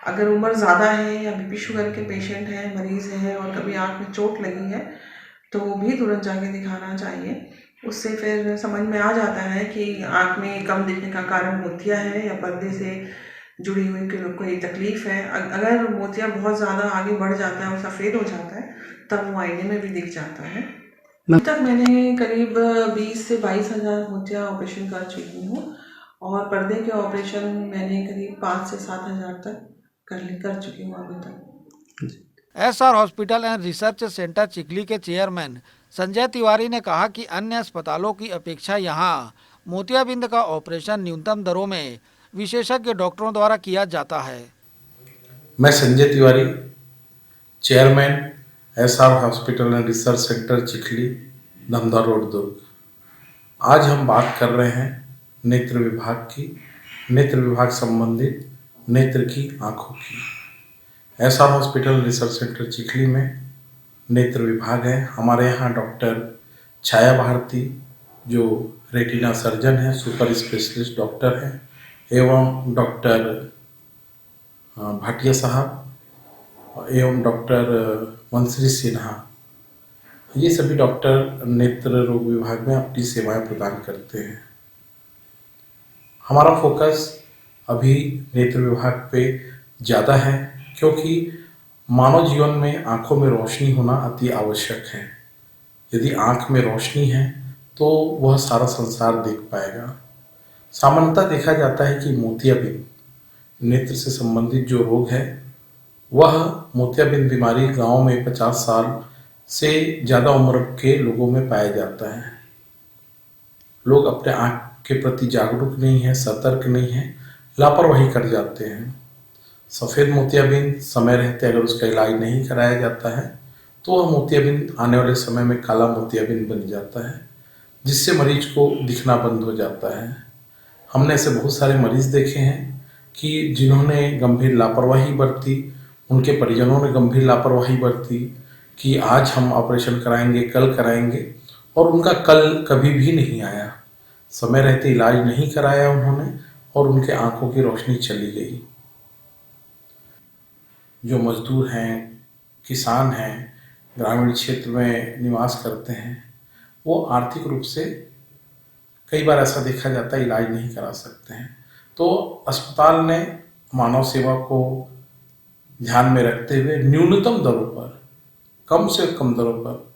अगर उम्र ज़्यादा है, या बीपी शुगर के पेशेंट हैं, मरीज़ हैं, और कभी आँख में चोट लगी है, तो भी तुरंत जाके दिखाना चाहिए। उससे फिर समझ में आ जाता है कि आँख में कम दिखने का कारण मोतिया है, या पर्दे से जुड़ी हुई कोई तकलीफ़ है। अगर मोतिया बहुत ज़्यादा आगे बढ़ जाता है और सफ़ेद हो जाता है, तब वो आईने में भी दिख जाता है। अभी तक मैंने करीब 20 से 22 हज़ार मोतिया ऑपरेशन कर चुकी हूँ, और पर्दे के ऑपरेशन मैंने करीब 5 से 7 हज़ार तक कर चुकी हूँ अभी तक। SR hospital and research centre Chikhli के चेयरमैन संजय तिवारी ने कहा कि अन्य अस्पतालों की अपेक्षा यहाँ मोतियाबिंद का ऑपरेशन न्यूनतम दरों में विशेषज्ञ डॉक्टरों द्वारा किया जाता है। मैं Sanjay Tiwari, chairman SR hospital and research centre Chikhli, Dhamdha road, Durg. आज हम बात कर रहे हैं नेत्र विभाग की, नेत्र विभाग संबंधित नेत्र की आँखों की। SR hospital research centre Chikhli में नेत्र विभाग है। हमारे यहाँ डॉक्टर छाया भारती, जो रेटिना सर्जन है, सुपर स्पेशलिस्ट डॉक्टर हैं, एवं डॉक्टर भाटिया साहब एवं डॉक्टर वंशी सिन्हा, ये सभी डॉक्टर नेत्र रोग विभाग में अपनी सेवाएं प्रदान करते हैं। हमारा फोकस अभी नेत्र विभाग पे ज़्यादा है, क्योंकि मानव जीवन में आँखों में रोशनी होना अति आवश्यक है। यदि आँख में रोशनी है तो वह सारा संसार देख पाएगा। सामान्यतः देखा जाता है कि मोतियाबिंद नेत्र से संबंधित जो रोग है, वह मोतियाबिंद बीमारी गांव में 50 साल से ज़्यादा उम्र के लोगों में पाया जाता है। लोग अपने आँख के प्रति जागरूक नहीं है, सतर्क नहीं है, लापरवाही कर जाते हैं। सफ़ेद मोतियाबिंद समय रहते अगर उसका इलाज नहीं कराया जाता है तो वह मोतियाबिंद आने वाले समय में काला मोतियाबिंद बन जाता है, जिससे मरीज को दिखना बंद हो जाता है। हमने ऐसे बहुत सारे मरीज देखे हैं कि जिन्होंने गंभीर लापरवाही बरती, उनके परिजनों ने गंभीर लापरवाही बरती कि आज हम ऑपरेशन कराएंगे, कल कराएंगे, और उनका कल कभी भी नहीं आया। समय रहते इलाज नहीं कराया उन्होंने, और उनके आंखों की रोशनी चली गई। जो मजदूर हैं, किसान हैं, ग्रामीण क्षेत्र में निवास करते हैं, वो आर्थिक रूप से कई बार ऐसा देखा जाता है इलाज नहीं करा सकते हैं। तो अस्पताल ने मानव सेवा को ध्यान में रखते हुए न्यूनतम दरों पर, कम से कम दरों पर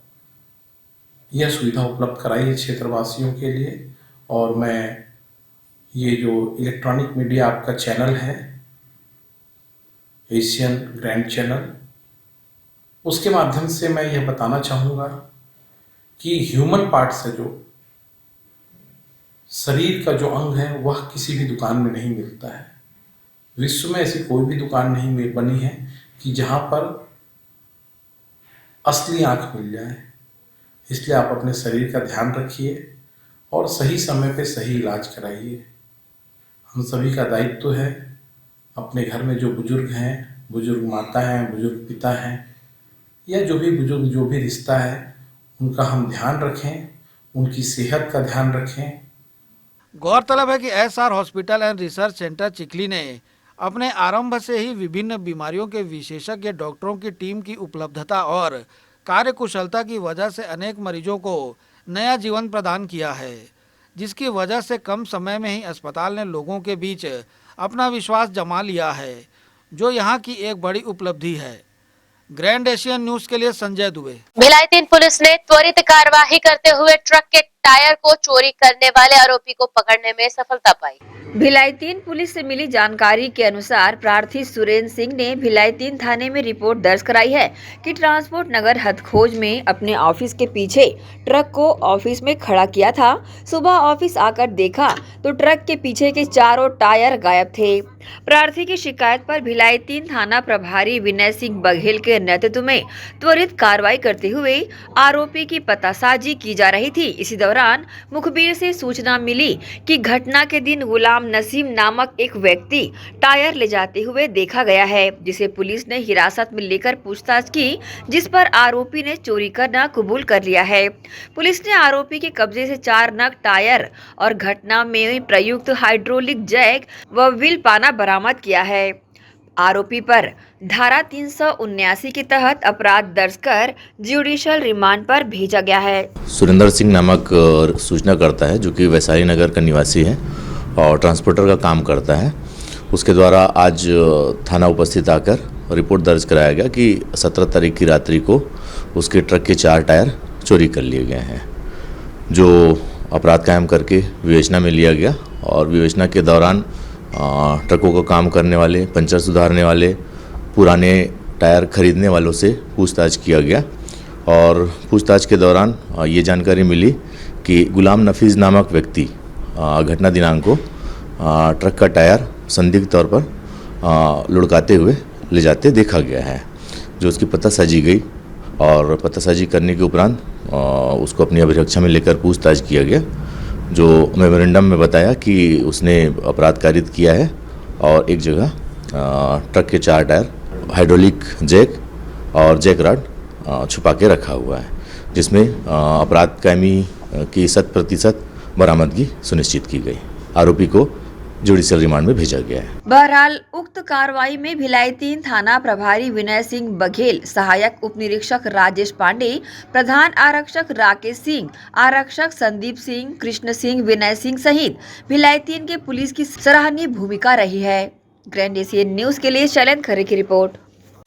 यह सुविधा उपलब्ध कराई है क्षेत्रवासियों के लिए। और मैं ये जो इलेक्ट्रॉनिक मीडिया आपका चैनल है, एशियन ग्रैंड चैनल, उसके माध्यम से मैं यह बताना चाहूँगा कि ह्यूमन पार्ट से जो शरीर का जो अंग है वह किसी भी दुकान में नहीं मिलता है। विश्व में ऐसी कोई भी दुकान नहीं बनी है कि जहाँ पर असली आँख मिल जाए। इसलिए आप अपने शरीर का ध्यान रखिए और सही समय पे सही इलाज कराइए। हम सभी का दायित्व है अपने घर में जो बुजुर्ग हैं, बुजुर्ग माता हैं, बुजुर्ग पिता हैं, या जो भी बुजुर्ग जो भी रिश्ता है, उनका हम ध्यान रखें, उनकी सेहत का ध्यान रखें। गौरतलब है कि SR hospital and research centre Chikhli ने अपने आरंभ से ही विभिन्न बीमारियों के विशेषज्ञ डॉक्टरों की टीम की उपलब्धता और कार्यकुशलता की वजह से अनेक मरीजों को नया जीवन प्रदान किया है, जिसकी वजह से कम समय में ही अस्पताल ने लोगों के बीच अपना विश्वास जमा लिया है, जो यहाँ की एक बड़ी उपलब्धि है। ग्रैंड एशियन न्यूज के लिए संजय दुबे। भिलाई 3 पुलिस ने त्वरित कार्यवाही करते हुए ट्रक के टायर को चोरी करने वाले आरोपी को पकड़ने में सफलता पाई। भिलाई 3 पुलिस से मिली जानकारी के अनुसार प्रार्थी सुरेंद्र सिंह ने भिलाई 3 थाने में रिपोर्ट दर्ज कराई है कि ट्रांसपोर्ट नगर हथखोज में अपने ऑफिस के पीछे ट्रक को ऑफिस में खड़ा किया था। सुबह ऑफिस आकर देखा तो ट्रक के पीछे के चारों टायर गायब थे। प्रार्थी की शिकायत पर भिलाई 3 थाना प्रभारी विनय सिंह बघेल के नेतृत्व में त्वरित कार्रवाई करते हुए आरोपी की पतासाजी की जा रही थी। इसी दौरान मुखबिर से सूचना मिली कि घटना के दिन गुलाम नसीम नामक एक व्यक्ति टायर ले जाते हुए देखा गया है, जिसे पुलिस ने हिरासत में लेकर पूछताछ की, जिस पर आरोपी ने चोरी करना कबूल कर लिया है। पुलिस ने आरोपी के कब्जे से 4 नग टायर और घटना में प्रयुक्त हाइड्रोलिक जैक व व्हील पाना बरामद किया है। आरोपी पर धारा 379 के तहत अपराध दर्ज कर जुडिशियल रिमांड पर भेजा गया है। सुरेंद्र सिंह नामक सूचनाकर्ता है, जो कि वैशाली नगर का निवासी है और ट्रांसपोर्टर का काम करता है। उसके द्वारा आज थाना उपस्थित आकर रिपोर्ट दर्ज कराया गया कि 17 तारीख की रात्रि को उसके ट्रक के 4 टायर चोरी कर लिए गए हैं, जो अपराध कायम करके विवेचना में लिया गया। और विवेचना के दौरान ट्रकों का काम करने वाले, पंचर सुधारने वाले, पुराने टायर खरीदने वालों से पूछताछ किया गया। और पूछताछ के दौरान ये जानकारी मिली कि गुलाम नफीज़ नामक व्यक्ति घटना दिनांक को ट्रक का टायर संदिग्ध तौर पर लुढ़काते हुए ले जाते देखा गया है, जो उसकी पतासाजी गई। और पतासाजी करने के उपरांत उसको अपनी अभिरक्षा में लेकर पूछताछ किया गया, जो मेमोरेंडम में बताया कि उसने अपराध कारित किया है और एक जगह ट्रक के 4 टायर, हाइड्रोलिक जैक और जैक रॉड छुपा के रखा हुआ है, जिसमें अपराध कायमी की 100% बरामदगी सुनिश्चित की गई। आरोपी को जुडिशियल रिमांड में भेजा गया है। बहरहाल उक्त कार्रवाई में भिलाई 3 थाना प्रभारी विनय सिंह बघेल, सहायक उप निरीक्षक राजेश पांडे, प्रधान आरक्षक राकेश सिंह, आरक्षक संदीप सिंह, कृष्ण सिंह, विनय सिंह सहित भिलाई 3 के पुलिस की सराहनीय भूमिका रही है। ग्रैंड एशियन न्यूज के लिए शैलेंद्र खरे की रिपोर्ट।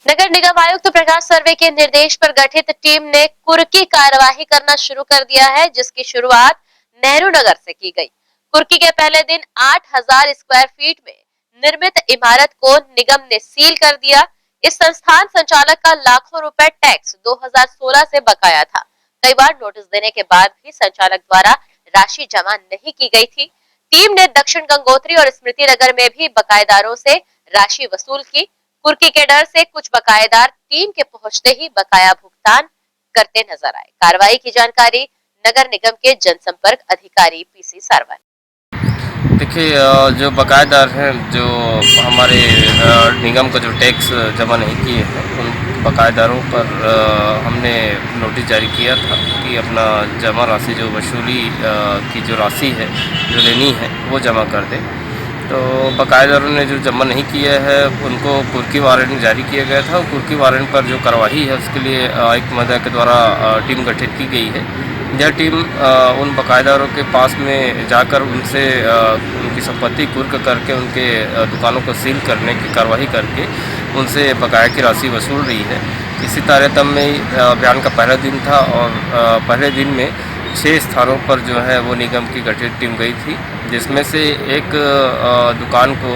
नगर निगम आयुक्त प्रकाश सर्वे के निर्देश पर गठित टीम ने कुर्की कार्यवाही करना शुरू कर दिया है, जिसकी शुरुआत नेहरू नगर से की गई। कुर्की के पहले दिन 8000 स्क्वायर फीट में निर्मित इमारत को निगम ने सील कर दिया। इस संस्थान संचालक का लाखों रुपए टैक्स 2016 से बकाया था। कई बार नोटिस देने के बाद भी संचालक द्वारा राशि जमा नहीं की गई थी। टीम ने दक्षिण गंगोत्री और स्मृति नगर में भी बकायेदारों से राशि वसूल की। कुर्की के डर से कुछ बकायेदार टीम के पहुंचते ही बकाया भुगतान करते नजर आए। कार्रवाई की जानकारी नगर निगम के जनसंपर्क अधिकारी पीसी सारवानी। देखिए, जो बकायेदार हैं, जो हमारे निगम का जो टैक्स जमा नहीं किए हैं, उन बकायेदारों पर हमने नोटिस जारी किया था कि अपना जमा राशि, जो वसूली की जो राशि है, जो लेनी है, वो जमा कर दें। तो बकायेदारों ने जो जमा नहीं किया है, उनको कुर्की वारंट जारी किया गया था। कुर्की वारंट पर जो कार्रवाई है, उसके लिए आयुक्त महोदय के द्वारा टीम गठित की गई है। यह टीम उन बकायेदारों के पास में जाकर उनसे उनकी संपत्ति कुर्क करके उनके दुकानों को सील करने की कार्रवाई करके उनसे बकाया की राशि वसूल रही है। इसी तारतम्य में अभियान का पहला दिन था और पहले दिन में 6 स्थानों पर जो है वो निगम की गठित टीम गई थी, जिसमें से एक दुकान को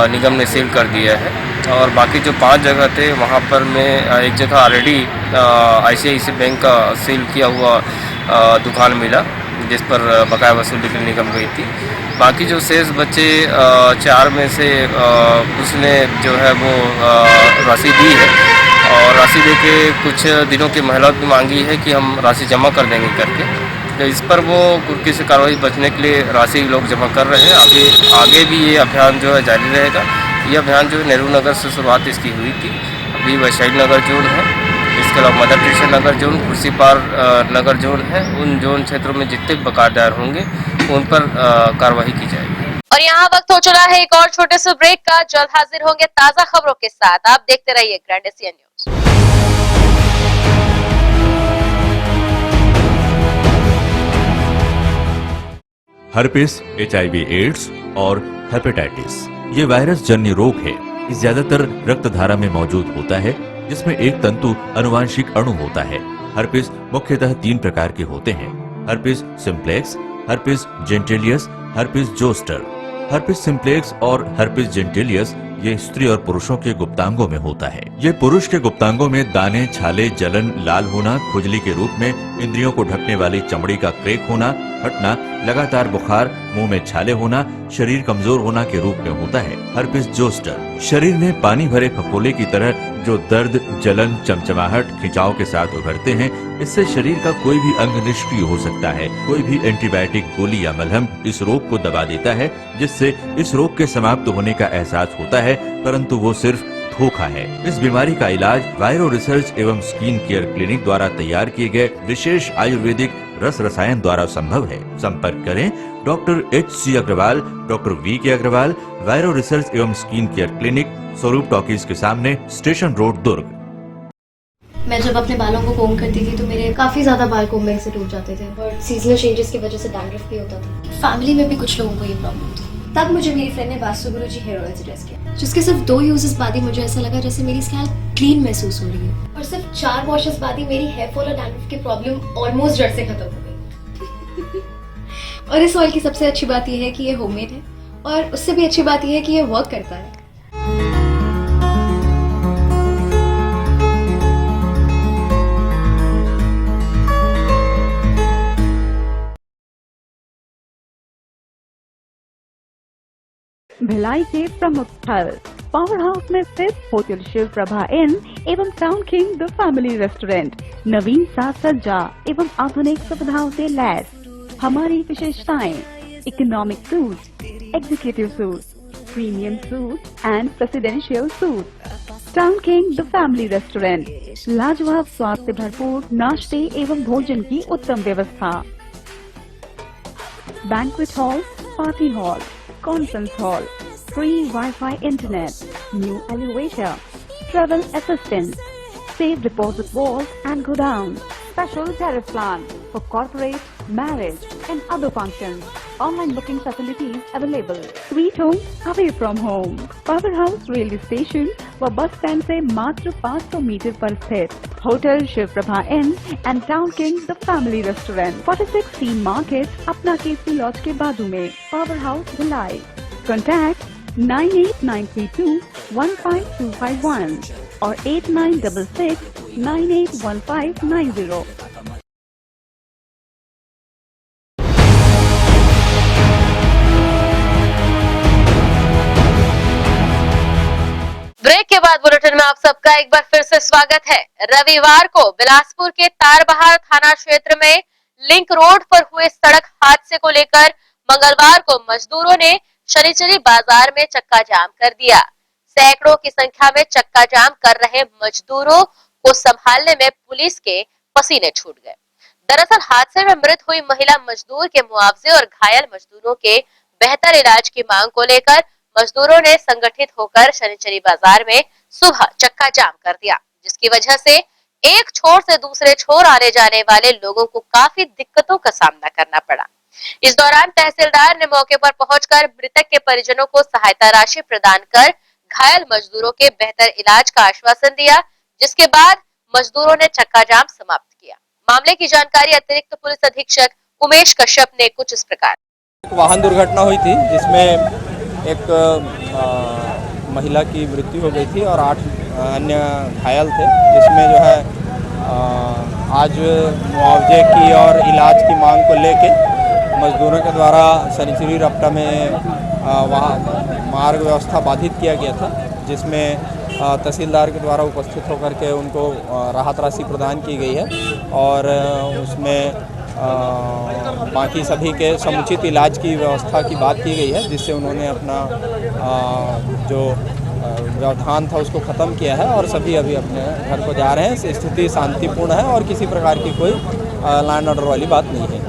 निगम ने सील कर दिया है और बाकी जो 5 जगह थे वहाँ पर मैं एक जगह ऑलरेडी ICICI बैंक का सील किया हुआ दुकान मिला, जिस पर बकाया वसूली के लिए निगम गई थी। बाकी जो शेष बच्चे 4 में से कुछ ने जो है वो राशि दी है और राशि देके कुछ दिनों की मोहलत भी मांगी है कि हम राशि जमा कर देंगे करके। तो इस पर वो कुर्की से कार्रवाई बचने के लिए राशि लोग जमा कर रहे हैं। आगे भी ये अभियान जो है जारी रहेगा। ये अभियान जो नेहरू नगर से शुरुआत इसकी हुई थी, अभी वैशाली नगर जोन है, इसके अलावा मदर टेरेसा नगर जोन, कुर्सीपार नगर जोन है। उन जोन क्षेत्रों में जितने बकायदार होंगे उन पर कार्रवाई की जाएगी। और यहाँ वक्त हो चला है एक और छोटे से ब्रेक का। जल्द हाजिर होंगे ताजा खबरों के साथ। आप देखते रहिए Grand Asia News. Herpes, HIV AIDS और हेपेटाइटिस ये वायरस जन्य रोग है। ये ज्यादातर रक्त धारा में मौजूद होता है, जिसमें एक तंतु अनुवांशिक अणु होता है। हर्पिस मुख्यतः 3 प्रकार के होते हैं: herpes simplex, herpes genitalis, herpes zoster. Herpes simplex और हर्पिस जेंटिलियस ये स्त्री और पुरुषों के गुप्तांगों में होता है। ये पुरुष के गुप्तांगों में दाने, छाले, जलन, लाल होना, खुजली के रूप में, इंद्रियों को ढकने वाली चमड़ी का क्रेक होना, फटना, लगातार बुखार, मुंह में छाले होना, शरीर कमजोर होना के रूप में होता है। हर्पिस जोस्टर शरीर में पानी भरे फफोले की तरह जो दर्द, जलन, चमचमाहट, खिंचाव के साथ उभरते हैं। इससे शरीर का कोई भी अंग निष्क्रिय हो सकता है। कोई भी एंटीबायोटिक, गोली या मलहम इस रोग को दबा देता है, जिससे इस रोग के समाप्त होने का एहसास होता है, परंतु वो सिर्फ धोखा है। इस बीमारी का इलाज वायरो रिसर्च एवं स्किन केयर क्लिनिक द्वारा तैयार किए गए विशेष आयुर्वेदिक रस रसायन द्वारा संभव है। संपर्क करें doctor HC Agarwal, doctor VK Agarwal, viro research एवं skin care clinic, Swaroop talkies के सामने, स्टेशन रोड, दुर्ग। मैं जब अपने बालों को कोम करती थी तो मेरे काफ़ी ज़्यादा बाल कोम्बिंग से टूट जाते थे और सीजनल चेंजेस की वजह से डैंड्रफ भी होता था। फैमिली में भी कुछ लोगों को ये प्रॉब्लम थी। तब मुझे मेरी फ्रेंड ने वास्तु गुरुजी हेयर ऑयल सजेस्ट किया, जिसके सिर्फ 2 यूजेस बाद ही मुझे ऐसा लगा जैसे मेरी स्कैल्प क्लीन महसूस हो रही है और सिर्फ 4 वॉशेस बाद ही मेरी हेयर फॉल और डैंड्रफ की प्रॉब्लम ऑलमोस्ट जड़ से खत्म हो गई। और इस ऑयल की सबसे अच्छी बात यह है कि ये होममेड है और उससे भी अच्छी बात यह है कि ये वर्क करता है। भिलाई के प्रमुख स्थल पावर हाउस में स्थित होटल शिव प्रभा इन एवं town king the family restaurant नवीन साज सज्जा एवं आधुनिक सुविधाओं से लैस। हमारी विशेषताएं: economic suite, executive suite, premium suite and presidential suite. Town king the family restaurant, लाजवाब स्वाद से भरपूर नाश्ते एवं भोजन की उत्तम व्यवस्था। Banquet hall, party hall, conference hall, free Wi-Fi internet, new elevator, travel assistance, safe deposit vault and godown, special tariff plan for corporate, marriage and other functions. Online booking facilities available. Sweet home away from home. Powerhouse railway station व bus stand से मात्र 500 metre पर स्थित hotel Shiv Prabha inn and town king the family restaurant, 46 सीन market, अपना KC laws के बाजू में। Power house Bhilai. कॉन्टैक्ट 9893215251 और 8966981590। ब्रेक के बाद बुलेटिन में आप सबका एक बार फिर से स्वागत है। रविवार को बिलासपुर के तारबहार थाना क्षेत्र में लिंक रोड पर हुए सड़क हादसे को लेकर मंगलवार को मजदूरों ने शनिचरी बाजार में चक्का जाम कर दिया। सैकड़ों की संख्या में चक्का जाम कर रहे मजदूरों को संभालने में पुलिस के पसीने छूट गए। दरअसल हादसे में मृत हुई महिला मजदूर के मुआवजे और घायल मजदूरों के बेहतर इलाज की मांग को लेकर मजदूरों ने संगठित होकर शनिचरी बाजार में सुबह चक्का जाम कर दिया, जिसकी वजह से एक छोर से दूसरे छोर आने जाने वाले लोगों को काफी दिक्कतों का सामना करना पड़ा। इस दौरान तहसीलदार ने मौके पर पहुंचकर मृतक के परिजनों को सहायता राशि प्रदान कर घायल मजदूरों के बेहतर इलाज का आश्वासन दिया, जिसके बाद मजदूरों ने चक्का जाम समाप्त किया। मामले की जानकारी अतिरिक्त पुलिस अधीक्षक उमेश कश्यप ने कुछ इस प्रकार। वाहन दुर्घटना हुई थी जिसमें एक महिला की मृत्यु हो गई थी और 8 अन्य घायल थे, जिसमें जो है आज मुआवजे की और इलाज की मांग को लेके मजदूरों के द्वारा सनिचरी रपटा में वहाँ मार्ग व्यवस्था बाधित किया गया था, जिसमें तहसीलदार के द्वारा उपस्थित होकर के उनको राहत राशि प्रदान की गई है और उसमें बाकी सभी के समुचित इलाज की व्यवस्था की बात की गई है, जिससे उन्होंने अपना जो व्यवधान था उसको ख़त्म किया है और सभी अभी अपने घर को जा रहे हैं। स्थिति शांतिपूर्ण है और किसी प्रकार की कोई लैंड ऑर्डर वाली बात नहीं है।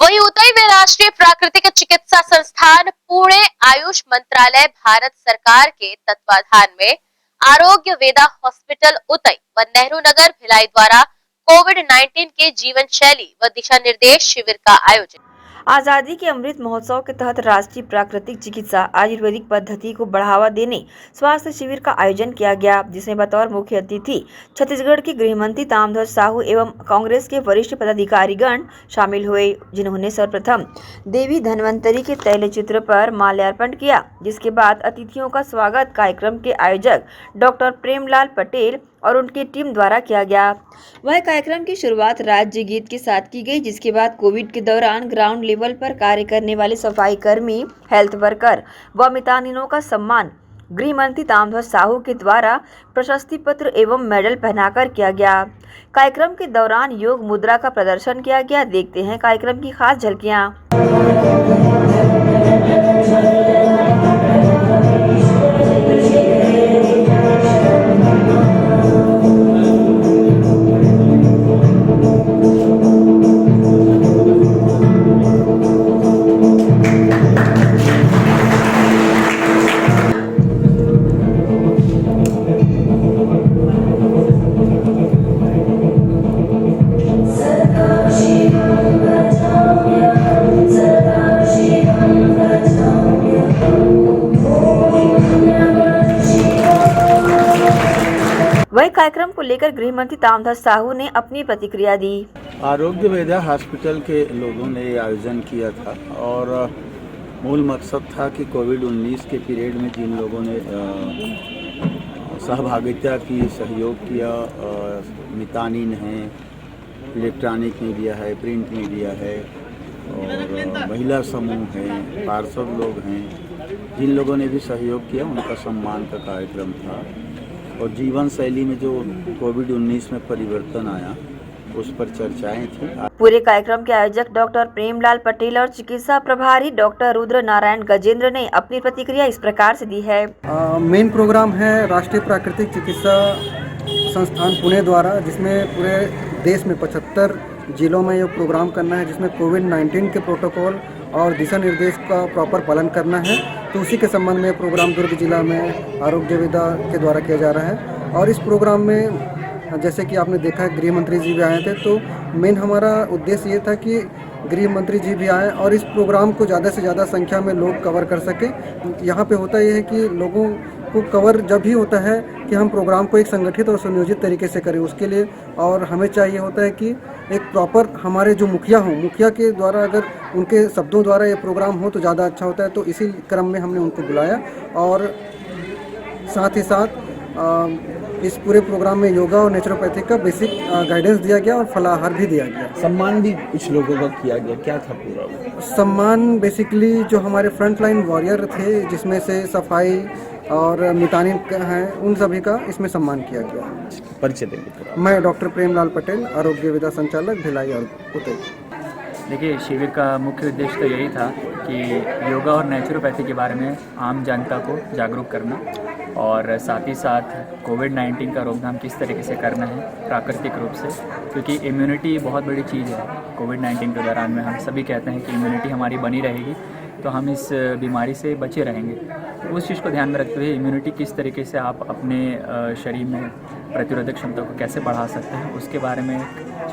वहीं उतई में राष्ट्रीय प्राकृतिक चिकित्सा संस्थान, पुणे आयुष मंत्रालय, भारत सरकार के तत्वाधान में आरोग्य वेदा हॉस्पिटल उतई व नेहरू नगर भिलाई द्वारा कोविड-19 के जीवन शैली व दिशा निर्देश शिविर का आयोजन। आज़ादी के अमृत महोत्सव के तहत राष्ट्रीय प्राकृतिक चिकित्सा आयुर्वेदिक पद्धति को बढ़ावा देने स्वास्थ्य शिविर का आयोजन किया गया, जिसमें बतौर मुख्य अतिथि छत्तीसगढ़ के गृह मंत्री ताम्रध्वज साहू एवं कांग्रेस के वरिष्ठ पदाधिकारीगण शामिल हुए, जिन्होंने सर्वप्रथम देवी धन्वंतरी के तैलचित्र पर माल्यार्पण किया। जिसके बाद अतिथियों का स्वागत कार्यक्रम के आयोजक डॉक्टर प्रेमलाल पटेल और उनकी टीम द्वारा किया गया। वह कार्यक्रम की शुरुआत राज्य गीत के साथ की गई, जिसके बाद कोविड के दौरान ग्राउंड लेवल पर कार्य करने वाले सफाई कर्मी, हेल्थ वर्कर व मितानिनों का सम्मान गृह मंत्री ताम्रध्वज साहू के द्वारा प्रशस्ति पत्र एवं मेडल पहनाकर किया गया। कार्यक्रम के दौरान योग मुद्रा का प्रदर्शन किया गया। देखते हैं कार्यक्रम की खास झलकियां। वही कार्यक्रम को लेकर गृह मंत्री ताम्रध्वज साहू ने अपनी प्रतिक्रिया दी। आरोग्य वेदा हॉस्पिटल के लोगों ने ये आयोजन किया था और मूल मकसद था कि कोविड-19 के पीरियड में जिन लोगों ने सहभागिता की, सहयोग किया, मितानिन हैं, इलेक्ट्रॉनिक मीडिया है, प्रिंट मीडिया है और महिला समूह हैं, पार्षद लोग हैं, जिन लोगों ने भी सहयोग किया उनका सम्मान का कार्यक्रम था। और जीवन शैली में जो कोविड-19 में परिवर्तन आया उस पर चर्चाएं थी। पूरे कार्यक्रम के आयोजक डॉक्टर प्रेमलाल पटेल और चिकित्सा प्रभारी डॉक्टर रुद्र नारायण गजेंद्र ने अपनी प्रतिक्रिया इस प्रकार से दी है। मेन प्रोग्राम है राष्ट्रीय प्राकृतिक चिकित्सा संस्थान पुणे द्वारा, जिसमें पूरे देश में 75 जिलों में ये प्रोग्राम करना है, जिसमें कोविड-19 के प्रोटोकॉल और दिशा निर्देश का प्रॉपर पालन करना है। तो उसी के संबंध में प्रोग्राम दुर्ग जिला में आरोग्य वेदा के द्वारा किया जा रहा है। और इस प्रोग्राम में जैसे कि आपने देखा गृह मंत्री जी भी आए थे, तो मेन हमारा उद्देश्य ये था कि गृह मंत्री जी भी आए और इस प्रोग्राम को ज़्यादा से ज़्यादा संख्या में लोग कवर कर सकें। यहाँ पे होता ये है कि लोगों को कवर जब भी होता है कि हम प्रोग्राम को एक संगठित और सुनियोजित तरीके से करें, उसके लिए और हमें चाहिए होता है कि एक प्रॉपर हमारे जो मुखिया हों, मुखिया के द्वारा अगर उनके शब्दों द्वारा ये प्रोग्राम हो तो ज़्यादा अच्छा होता है। तो इसी क्रम में हमने उनको बुलाया और साथ ही साथ इस पूरे प्रोग्राम में योगा और नेचुरोपैथी का बेसिक गाइडेंस दिया गया और फलाहार भी दिया गया। सम्मान भी कुछ लोगों का किया गया, क्या था पूरा सम्मान? बेसिकली जो हमारे फ्रंट लाइन वॉरियर थे, जिसमें से सफाई और मितानिन हैं, उन सभी का इसमें सम्मान किया गया। परिचय देंगे। मैं डॉक्टर प्रेमलाल पटेल, आरोग्य वेदा संचालक, भिलाई और उतई। देखिए, शिविर का मुख्य उद्देश्य तो यही था कि योगा और नेचुरोपैथी के बारे में आम जनता को जागरूक करना और साथ ही साथ कोविड-19 का रोकथाम किस तरीके से करना है प्राकृतिक रूप से, क्योंकि इम्यूनिटी बहुत बड़ी चीज़ है। कोविड-19 के दौरान में हम सभी कहते हैं कि इम्यूनिटी हमारी बनी रहेगी तो हम इस बीमारी से बचे रहेंगे। तो उस चीज़ को ध्यान में रखते हुए इम्यूनिटी किस तरीके से आप अपने शरीर में प्रतिरोधक क्षमता को कैसे बढ़ा सकते हैं, उसके बारे में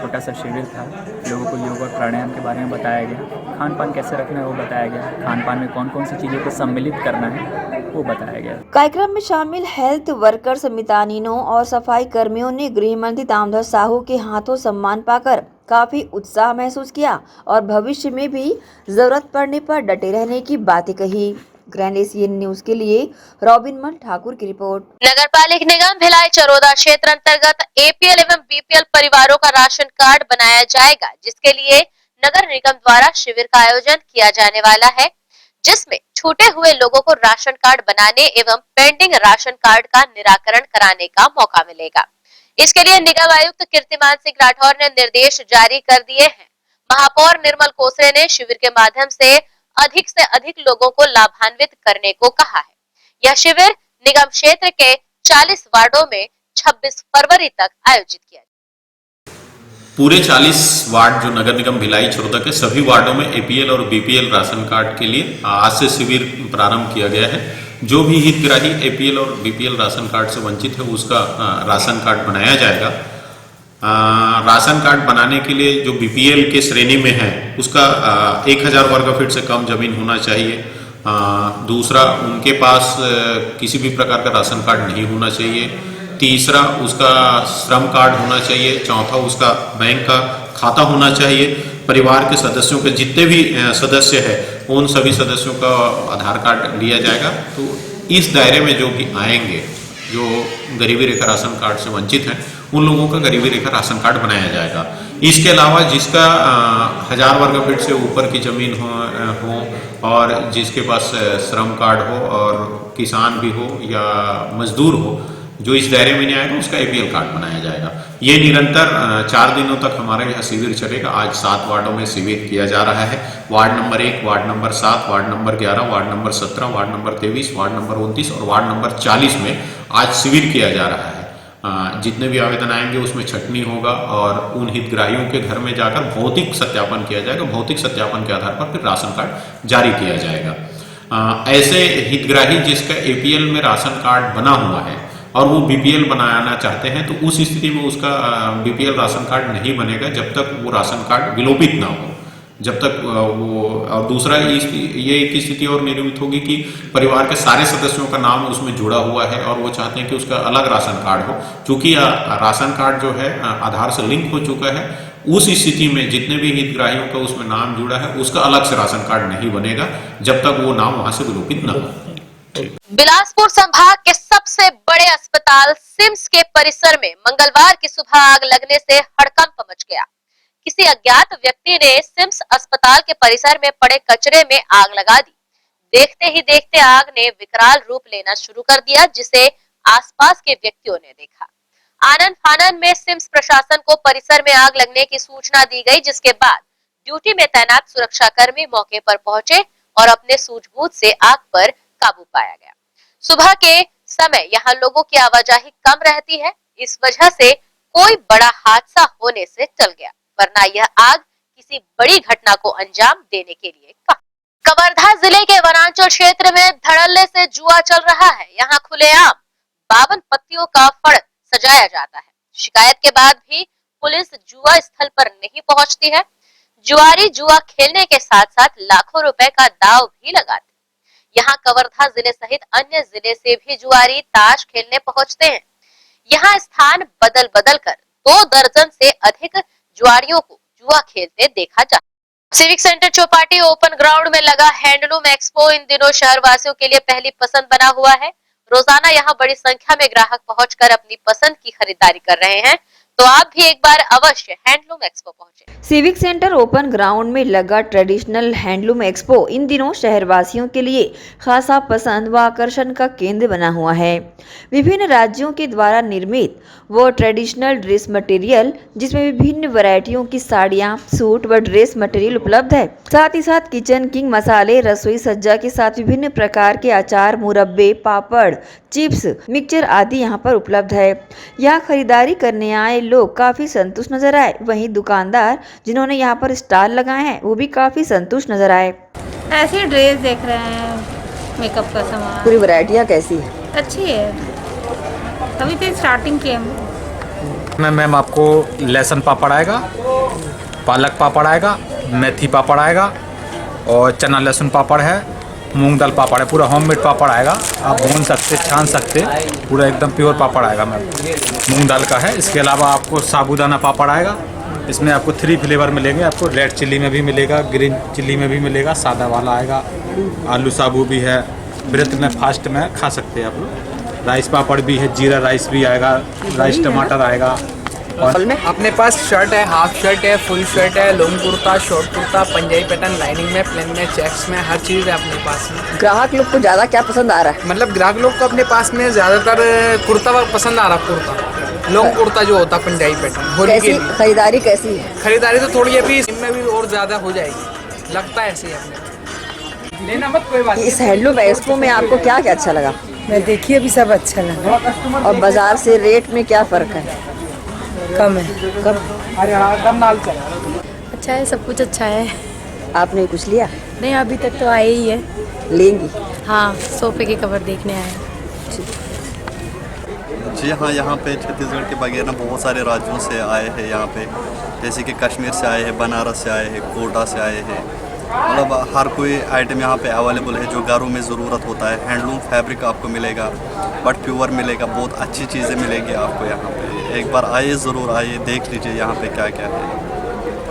छोटा सा शिविर था। लोगों को योग और प्राणायाम के बारे में बताया गया, खान पान कैसे रखना है वो बताया गया, खान पान में कौन कौन सी चीज़ों को सम्मिलित करना है वो बताया गया। कार्यक्रम में शामिल हेल्थ वर्कर्स मितानिनों और सफाई कर्मियों ने गृह मंत्री ताम्रध्वज साहू के हाथों सम्मान पाकर काफी उत्साह महसूस किया और भविष्य में भी जरूरत पड़ने पर डटे रहने की बातें कही। ग्रैंड एशियन न्यूज के लिए रॉबिनमन ठाकुर की रिपोर्ट। नगर पालिक निगम भिलाई चरोदा क्षेत्र अंतर्गत एपीएल एवं बीपीएल परिवारों का राशन कार्ड बनाया जाएगा, जिसके लिए नगर निगम द्वारा शिविर का आयोजन किया जाने वाला है, जिसमें छूटे हुए लोगों को राशन कार्ड बनाने एवं पेंडिंग राशन कार्ड का निराकरण कराने का मौका मिलेगा। इसके लिए निगम आयुक्त कीर्तिमान सिंह राठौर ने निर्देश जारी कर दिए हैं। महापौर निर्मल कोसरे ने शिविर के माध्यम से अधिक लोगों को लाभान्वित करने को कहा है। यह शिविर निगम क्षेत्र के 40 वार्डों में 26 फरवरी तक आयोजित किया जाएगा। पूरे 40 वार्ड जो नगर निगम भिलाई चरोदा के सभी वार्डों में एपीएल और बीपीएल राशन कार्ड के लिए आज से शिविर प्रारंभ किया गया है। जो भी हितग्राही एपीएल और बीपीएल राशन कार्ड से वंचित है उसका राशन कार्ड बनाया जाएगा। राशन कार्ड बनाने के लिए जो बीपीएल के श्रेणी में है उसका 1000 वर्ग फीट से कम जमीन होना चाहिए। दूसरा, उनके पास किसी भी प्रकार का राशन कार्ड नहीं होना चाहिए। तीसरा, उसका श्रम कार्ड होना चाहिए। चौथा, उसका बैंक का खाता होना चाहिए। परिवार के सदस्यों के जितने भी सदस्य हैं उन सभी सदस्यों का आधार कार्ड लिया जाएगा। तो इस दायरे में जो भी आएंगे, जो गरीबी रेखा राशन कार्ड से वंचित हैं, उन लोगों का गरीबी रेखा राशन कार्ड बनाया जाएगा। इसके अलावा जिसका 1000 वर्ग फीट से ऊपर की जमीन हो और जिसके पास श्रम कार्ड हो और किसान भी हो या मजदूर हो, जो इस दायरे में नहीं आएगा उसका एपीएल कार्ड बनाया जाएगा। ये निरंतर 4 दिनों तक हमारे यहाँ शिविर चलेगा। आज 7 वार्डों में शिविर किया जा रहा है। Ward number 1, ward number 7, ward number 11, ward number 17, ward number 23, ward number 29 और वार्ड नंबर 40 में आज शिविर किया जा रहा है। जितने भी आवेदन आएंगे उसमें छटनी होगा और उन हितग्राहियों के घर में जाकर भौतिक सत्यापन किया जाएगा। भौतिक सत्यापन के आधार पर फिर राशन कार्ड जारी किया जाएगा। ऐसे हितग्राही जिसका एपीएल में राशन कार्ड बना हुआ है और वो बीपीएल बनाना चाहते हैं तो उस स्थिति में उसका बीपीएल राशन कार्ड नहीं बनेगा जब तक वो राशन कार्ड विलोपित ना हो, जब तक वो। और दूसरा, ये एक स्थिति और निर्मित होगी कि परिवार के सारे सदस्यों का नाम उसमें जुड़ा हुआ है और वो चाहते हैं कि उसका अलग राशन कार्ड हो। चूंकि राशन कार्ड जो है आधार से लिंक हो चुका है, उस स्थिति में जितने भी हितग्राहियों का उसमें नाम जुड़ा है उसका अलग से राशन कार्ड नहीं बनेगा जब तक वो नाम वहां से विलोपित न हो। बिलासपुर संभाग के सबसे बड़े अस्पताल सिम्स के परिसर में मंगलवार की सुबह आग लगने से हड़कंप मच गया। किसी अज्ञात व्यक्ति ने सिम्स अस्पताल के परिसर में पड़े कचरे में आग लगा दी। देखते ही देखते आग ने विकराल रूप लेना शुरू कर दिया, जिसे आसपास के व्यक्तियों ने देखा। आनन फानन में सिम्स प्रशासन को परिसर में आग लगने की सूचना दी गई, जिसके बाद ड्यूटी में तैनात सुरक्षाकर्मी मौके पर पहुंचे और अपने सूझबूझ से आग पर काबू पाया गया। सुबह के समय यहाँ लोगों की आवाजाही कम रहती है, इस वजह से कोई बड़ा हादसा होने से टल गया, वरना यह आग किसी बड़ी घटना को अंजाम देने के लिए कवर्धा जिले के वनांचल क्षेत्र में धड़ल्ले से जुआ चल रहा है। यहाँ खुलेआम 52 पत्तियों का फड़ सजाया जाता है। शिकायत के बाद भी पुलिस जुआ स्थल पर नहीं पहुंचती है। जुआरी जुआ खेलने के साथ साथ लाखों रुपए का दांव भी लगाते। यहाँ कवर्धा जिले सहित अन्य जिले से भी जुआरी ताश खेलने पहुंचते हैं। यहाँ स्थान बदल बदल कर 2 दर्जन से अधिक जुआरियों को जुआ खेलते देखा जाता है। Civic centre Chowpatty open ground में लगा हैंडलूम एक्सपो इन दिनों शहर वासियों के लिए पहली पसंद बना हुआ है। रोजाना यहाँ बड़ी संख्या में ग्राहक पहुंचकर अपनी पसंद की खरीदारी कर रहे हैं, तो आप भी एक बार अवश्य हैंडलूम एक्सपो पहुंचे। सिविक सेंटर ओपन ग्राउंड में लगा ट्रेडिशनल हैंडलूम एक्सपो इन दिनों शहरवासियों के लिए खासा पसंद व आकर्षण का केंद्र बना हुआ है। विभिन्न राज्यों के द्वारा निर्मित वो ट्रेडिशनल ड्रेस मटेरियल, जिसमें विभिन्न वैरायटियों की साड़ियाँ, सूट व ड्रेस मटेरियल उपलब्ध है। साथ ही साथ किचन किंग मसाले, रसोई सज्जा के साथ विभिन्न प्रकार के अचार, मुरब्बे, पापड़, चिप्स, मिक्सचर आदि यहाँ पर उपलब्ध है। यहाँ खरीदारी करने आए लोग काफी संतुष्ट नजर आए। वहीं दुकानदार जिन्होंने यहाँ पर स्टॉल लगाए हैं वो भी काफी संतुष्ट नजर आए। ऐसे ड्रेस देख रहे हैं, मेकअप का सामान, पूरी वैरायटियाँ कैसी है? अच्छी है। अभी तो स्टार्टिंग की हम में मैम आपको लहसुन पापड़ आएगा, पालक पापड़ आएगा, मेथी पापड़ आएगा और चना लहसुन पापड़ है, मूंग दाल पापड़ है, पूरा होममेड पापड़ आएगा। आप भून सकते, छान सकते, पूरा एकदम प्योर पापड़ आएगा मैम, मूंग दाल का है। इसके अलावा आपको साबूदाना पापड़ आएगा, इसमें आपको 3 फ्लेवर मिलेंगे। आपको रेड चिल्ली में भी मिलेगा, ग्रीन चिल्ली में भी मिलेगा, सादा वाला आएगा, आलू साबू भी है। व्रत में फास्ट में खा सकते हैं आप लोग। राइस पापड़ भी है, जीरा राइस भी आएगा, राइस टमाटर आएगा। और अपने पास शर्ट है, हाफ शर्ट है, फुल शर्ट है, long kurta, short kurta, Punjabi pattern, lining में, प्लेन में, चेक्स में, हर चीज़ है अपने पास में। ग्राहक लोग को ज़्यादा क्या पसंद आ रहा है? मतलब ग्राहक लोग को अपने पास में ज़्यादातर कुर्ता पसंद आ रहा है, कुर्ता लॉन्ग कुर्ता जो होता है पंजाबी पैटर्न। होली के लिए खरीदारी कैसी है? खरीदारी तो थोड़ी अभी इनमें भी और ज़्यादा हो जाएगी, लगता है ऐसे ही अपने। लेना मत कोई बात। इस हैंडलूम एक्सपो में आपको क्या क्या अच्छा लगा? मैं देखिए अभी सब अच्छा लगा। और बाजार से रेट में क्या फ़र्क है? कम है। कम नाल से अच्छा है, सब कुछ अच्छा है। आपने कुछ लिया? नहीं, अभी तक तो आए ही है। लेंगी? हाँ, सोफे के कवर देखने आए। जी हाँ, यहाँ पे छत्तीसगढ़ के बगैर ना बहुत सारे राज्यों से आए हैं यहाँ पे, जैसे कि कश्मीर से आए हैं, बनारस से आए हैं, कोटा से आए हैं। मतलब हर कोई आइटम यहाँ पे अवेलेबल है जो घरों में ज़रूरत होता है। हैंडलूम फैब्रिक आपको मिलेगा, बट प्योर मिलेगा, बहुत अच्छी चीज़ें मिलेगी आपको यहाँ पे। एक बार आइए, ज़रूर आइए, देख लीजिए यहाँ पे क्या क्या है।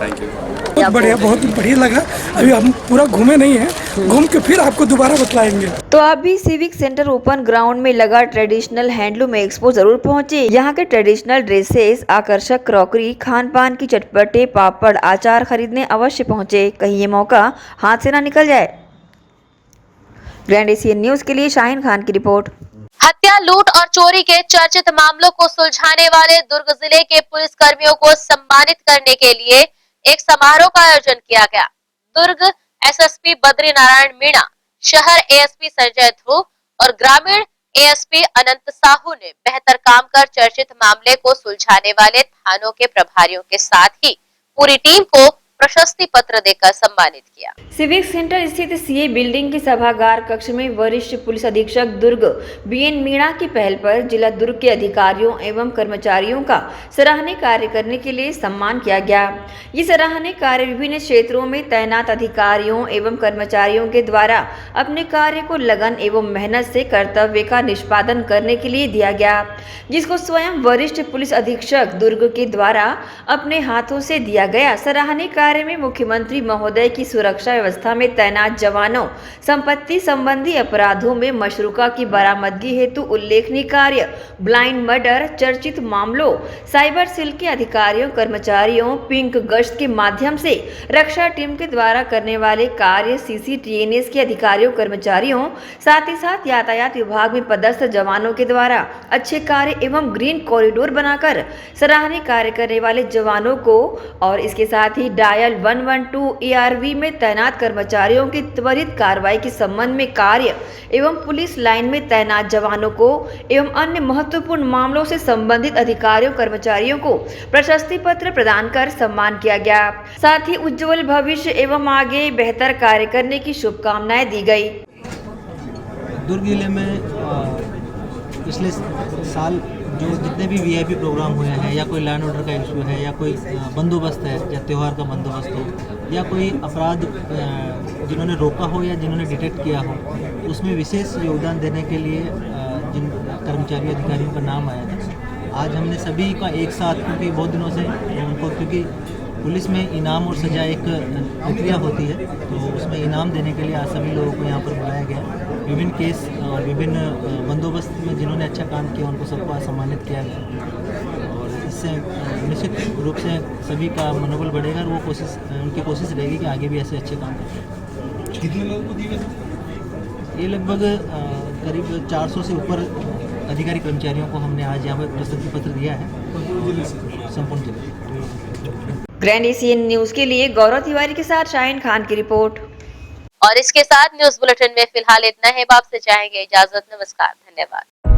Thank you. बहुत बढ़िया लगा। अभी हम पूरा घूमे नहीं हैं, घूम के फिर आपको दोबारा बतलाएंगे। तो आप भी सिविक सेंटर ओपन ग्राउंड में लगा ट्रेडिशनल हैंडलूम एक्सपो जरूर पहुंचे। यहाँ के ट्रेडिशनल ड्रेसेस, आकर्षक क्रॉकरी, खान पान की चटपटे, पापड़, अचार खरीदने अवश्य पहुंचे। कहीं ये मौका हाथ से ना निकल जाए। ग्रैंड एशियन न्यूज के लिए शाहीन खान की रिपोर्ट। हत्या, लूट और चोरी के चर्चित मामलों को सुलझाने वाले दुर्ग जिले के पुलिस कर्मियों को सम्मानित करने के लिए एक समारोह का आयोजन किया गया। दुर्ग एसएसपी बद्री नारायण मीणा, शहर एएसपी संजय ध्रुव और ग्रामीण एएसपी अनंत साहू ने बेहतर काम कर चर्चित मामले को सुलझाने वाले थानों के प्रभारियों के साथ ही पूरी टीम को प्रशस्ति पत्र देकर सम्मानित किया। सिविक सेंटर स्थित सीए बिल्डिंग के सभागार कक्ष में वरिष्ठ पुलिस अधीक्षक दुर्ग बीएन मीणा की पहल पर जिला दुर्ग के अधिकारियों एवं कर्मचारियों का सराहनीय कार्य करने के लिए सम्मान किया गया। ये सराहनीय कार्य विभिन्न क्षेत्रों में तैनात अधिकारियों एवं कर्मचारियों के द्वारा अपने कार्य को लगन एवं मेहनत से कर्तव्य का निष्पादन करने के लिए दिया गया, जिसको स्वयं वरिष्ठ पुलिस अधीक्षक दुर्ग के द्वारा अपने हाथों से दिया गया। सराहनीय कार्य में मुख्यमंत्री महोदय की सुरक्षा व्यवस्था में तैनात जवानों, संपत्ति संबंधी अपराधों में मशरूका की बरामदगी हेतु उल्लेखनीय कार्य, ब्लाइंड मर्डर, चर्चित मामलों, साइबर सेल के अधिकारियों कर्मचारियों, पिंक गश्त के माध्यम से रक्षा टीम के द्वारा करने वाले कार्य, सीसीटीएनएस के अधिकारियों कर्मचारियों, साथ ही साथ यातायात विभाग में पदस्थ जवानों के द्वारा अच्छे कार्य एवं ग्रीन कॉरिडोर बनाकर सराहनीय कार्य करने वाले जवानों को, और इसके साथ ही डायल 112 ERV में तैनात कर्मचारियों की त्वरित कार्रवाई के संबंध में कार्य एवं पुलिस लाइन में तैनात जवानों को एवं अन्य महत्वपूर्ण मामलों से संबंधित अधिकारियों कर्मचारियों को प्रशस्ति पत्र प्रदान कर सम्मान किया गया। साथ ही उज्जवल भविष्य एवं आगे बेहतर कार्य करने की शुभकामनाएं दी गई। दुर्ग जिले में पिछले साल जो जितने भी वीआईपी प्रोग्राम हुए हैं, या कोई लैंड ऑर्डर का इशू है, या कोई बंदोबस्त है, या त्यौहार का बंदोबस्त हो, या कोई अपराध जिन्होंने रोका हो या जिन्होंने डिटेक्ट किया हो, उसमें विशेष योगदान देने के लिए जिन कर्मचारी अधिकारियों का नाम आया था। आज हमने सभी का एक साथ, क्योंकि बहुत दिनों से उनको, क्योंकि पुलिस में इनाम और सजा एक प्रक्रिया होती है, तो उसमें इनाम देने के लिए आज सभी लोगों को यहाँ पर बुलाया गया। विभिन्न केस और विभिन्न बंदोबस्त में जिन्होंने अच्छा काम किया उनको सबको सम्मानित किया गया, और इससे निश्चित रूप से सभी का मनोबल बढ़ेगा और वो उनकी कोशिश रहेगी कि आगे भी ऐसे अच्छे काम करें। कितने लोगों को दिए? ये लगभग करीब 400 से ऊपर अधिकारी कर्मचारियों को हमने आज यहाँ पर प्रशस्ति पत्र दिया है, संपूर्ण जिले। ग्रैंड एशियन न्यूज के लिए गौरव तिवारी के साथ शाहीन खान की रिपोर्ट। और इसके साथ न्यूज बुलेटिन में फिलहाल इतना है। आपसे चाहेंगे इजाजत। नमस्कार, धन्यवाद।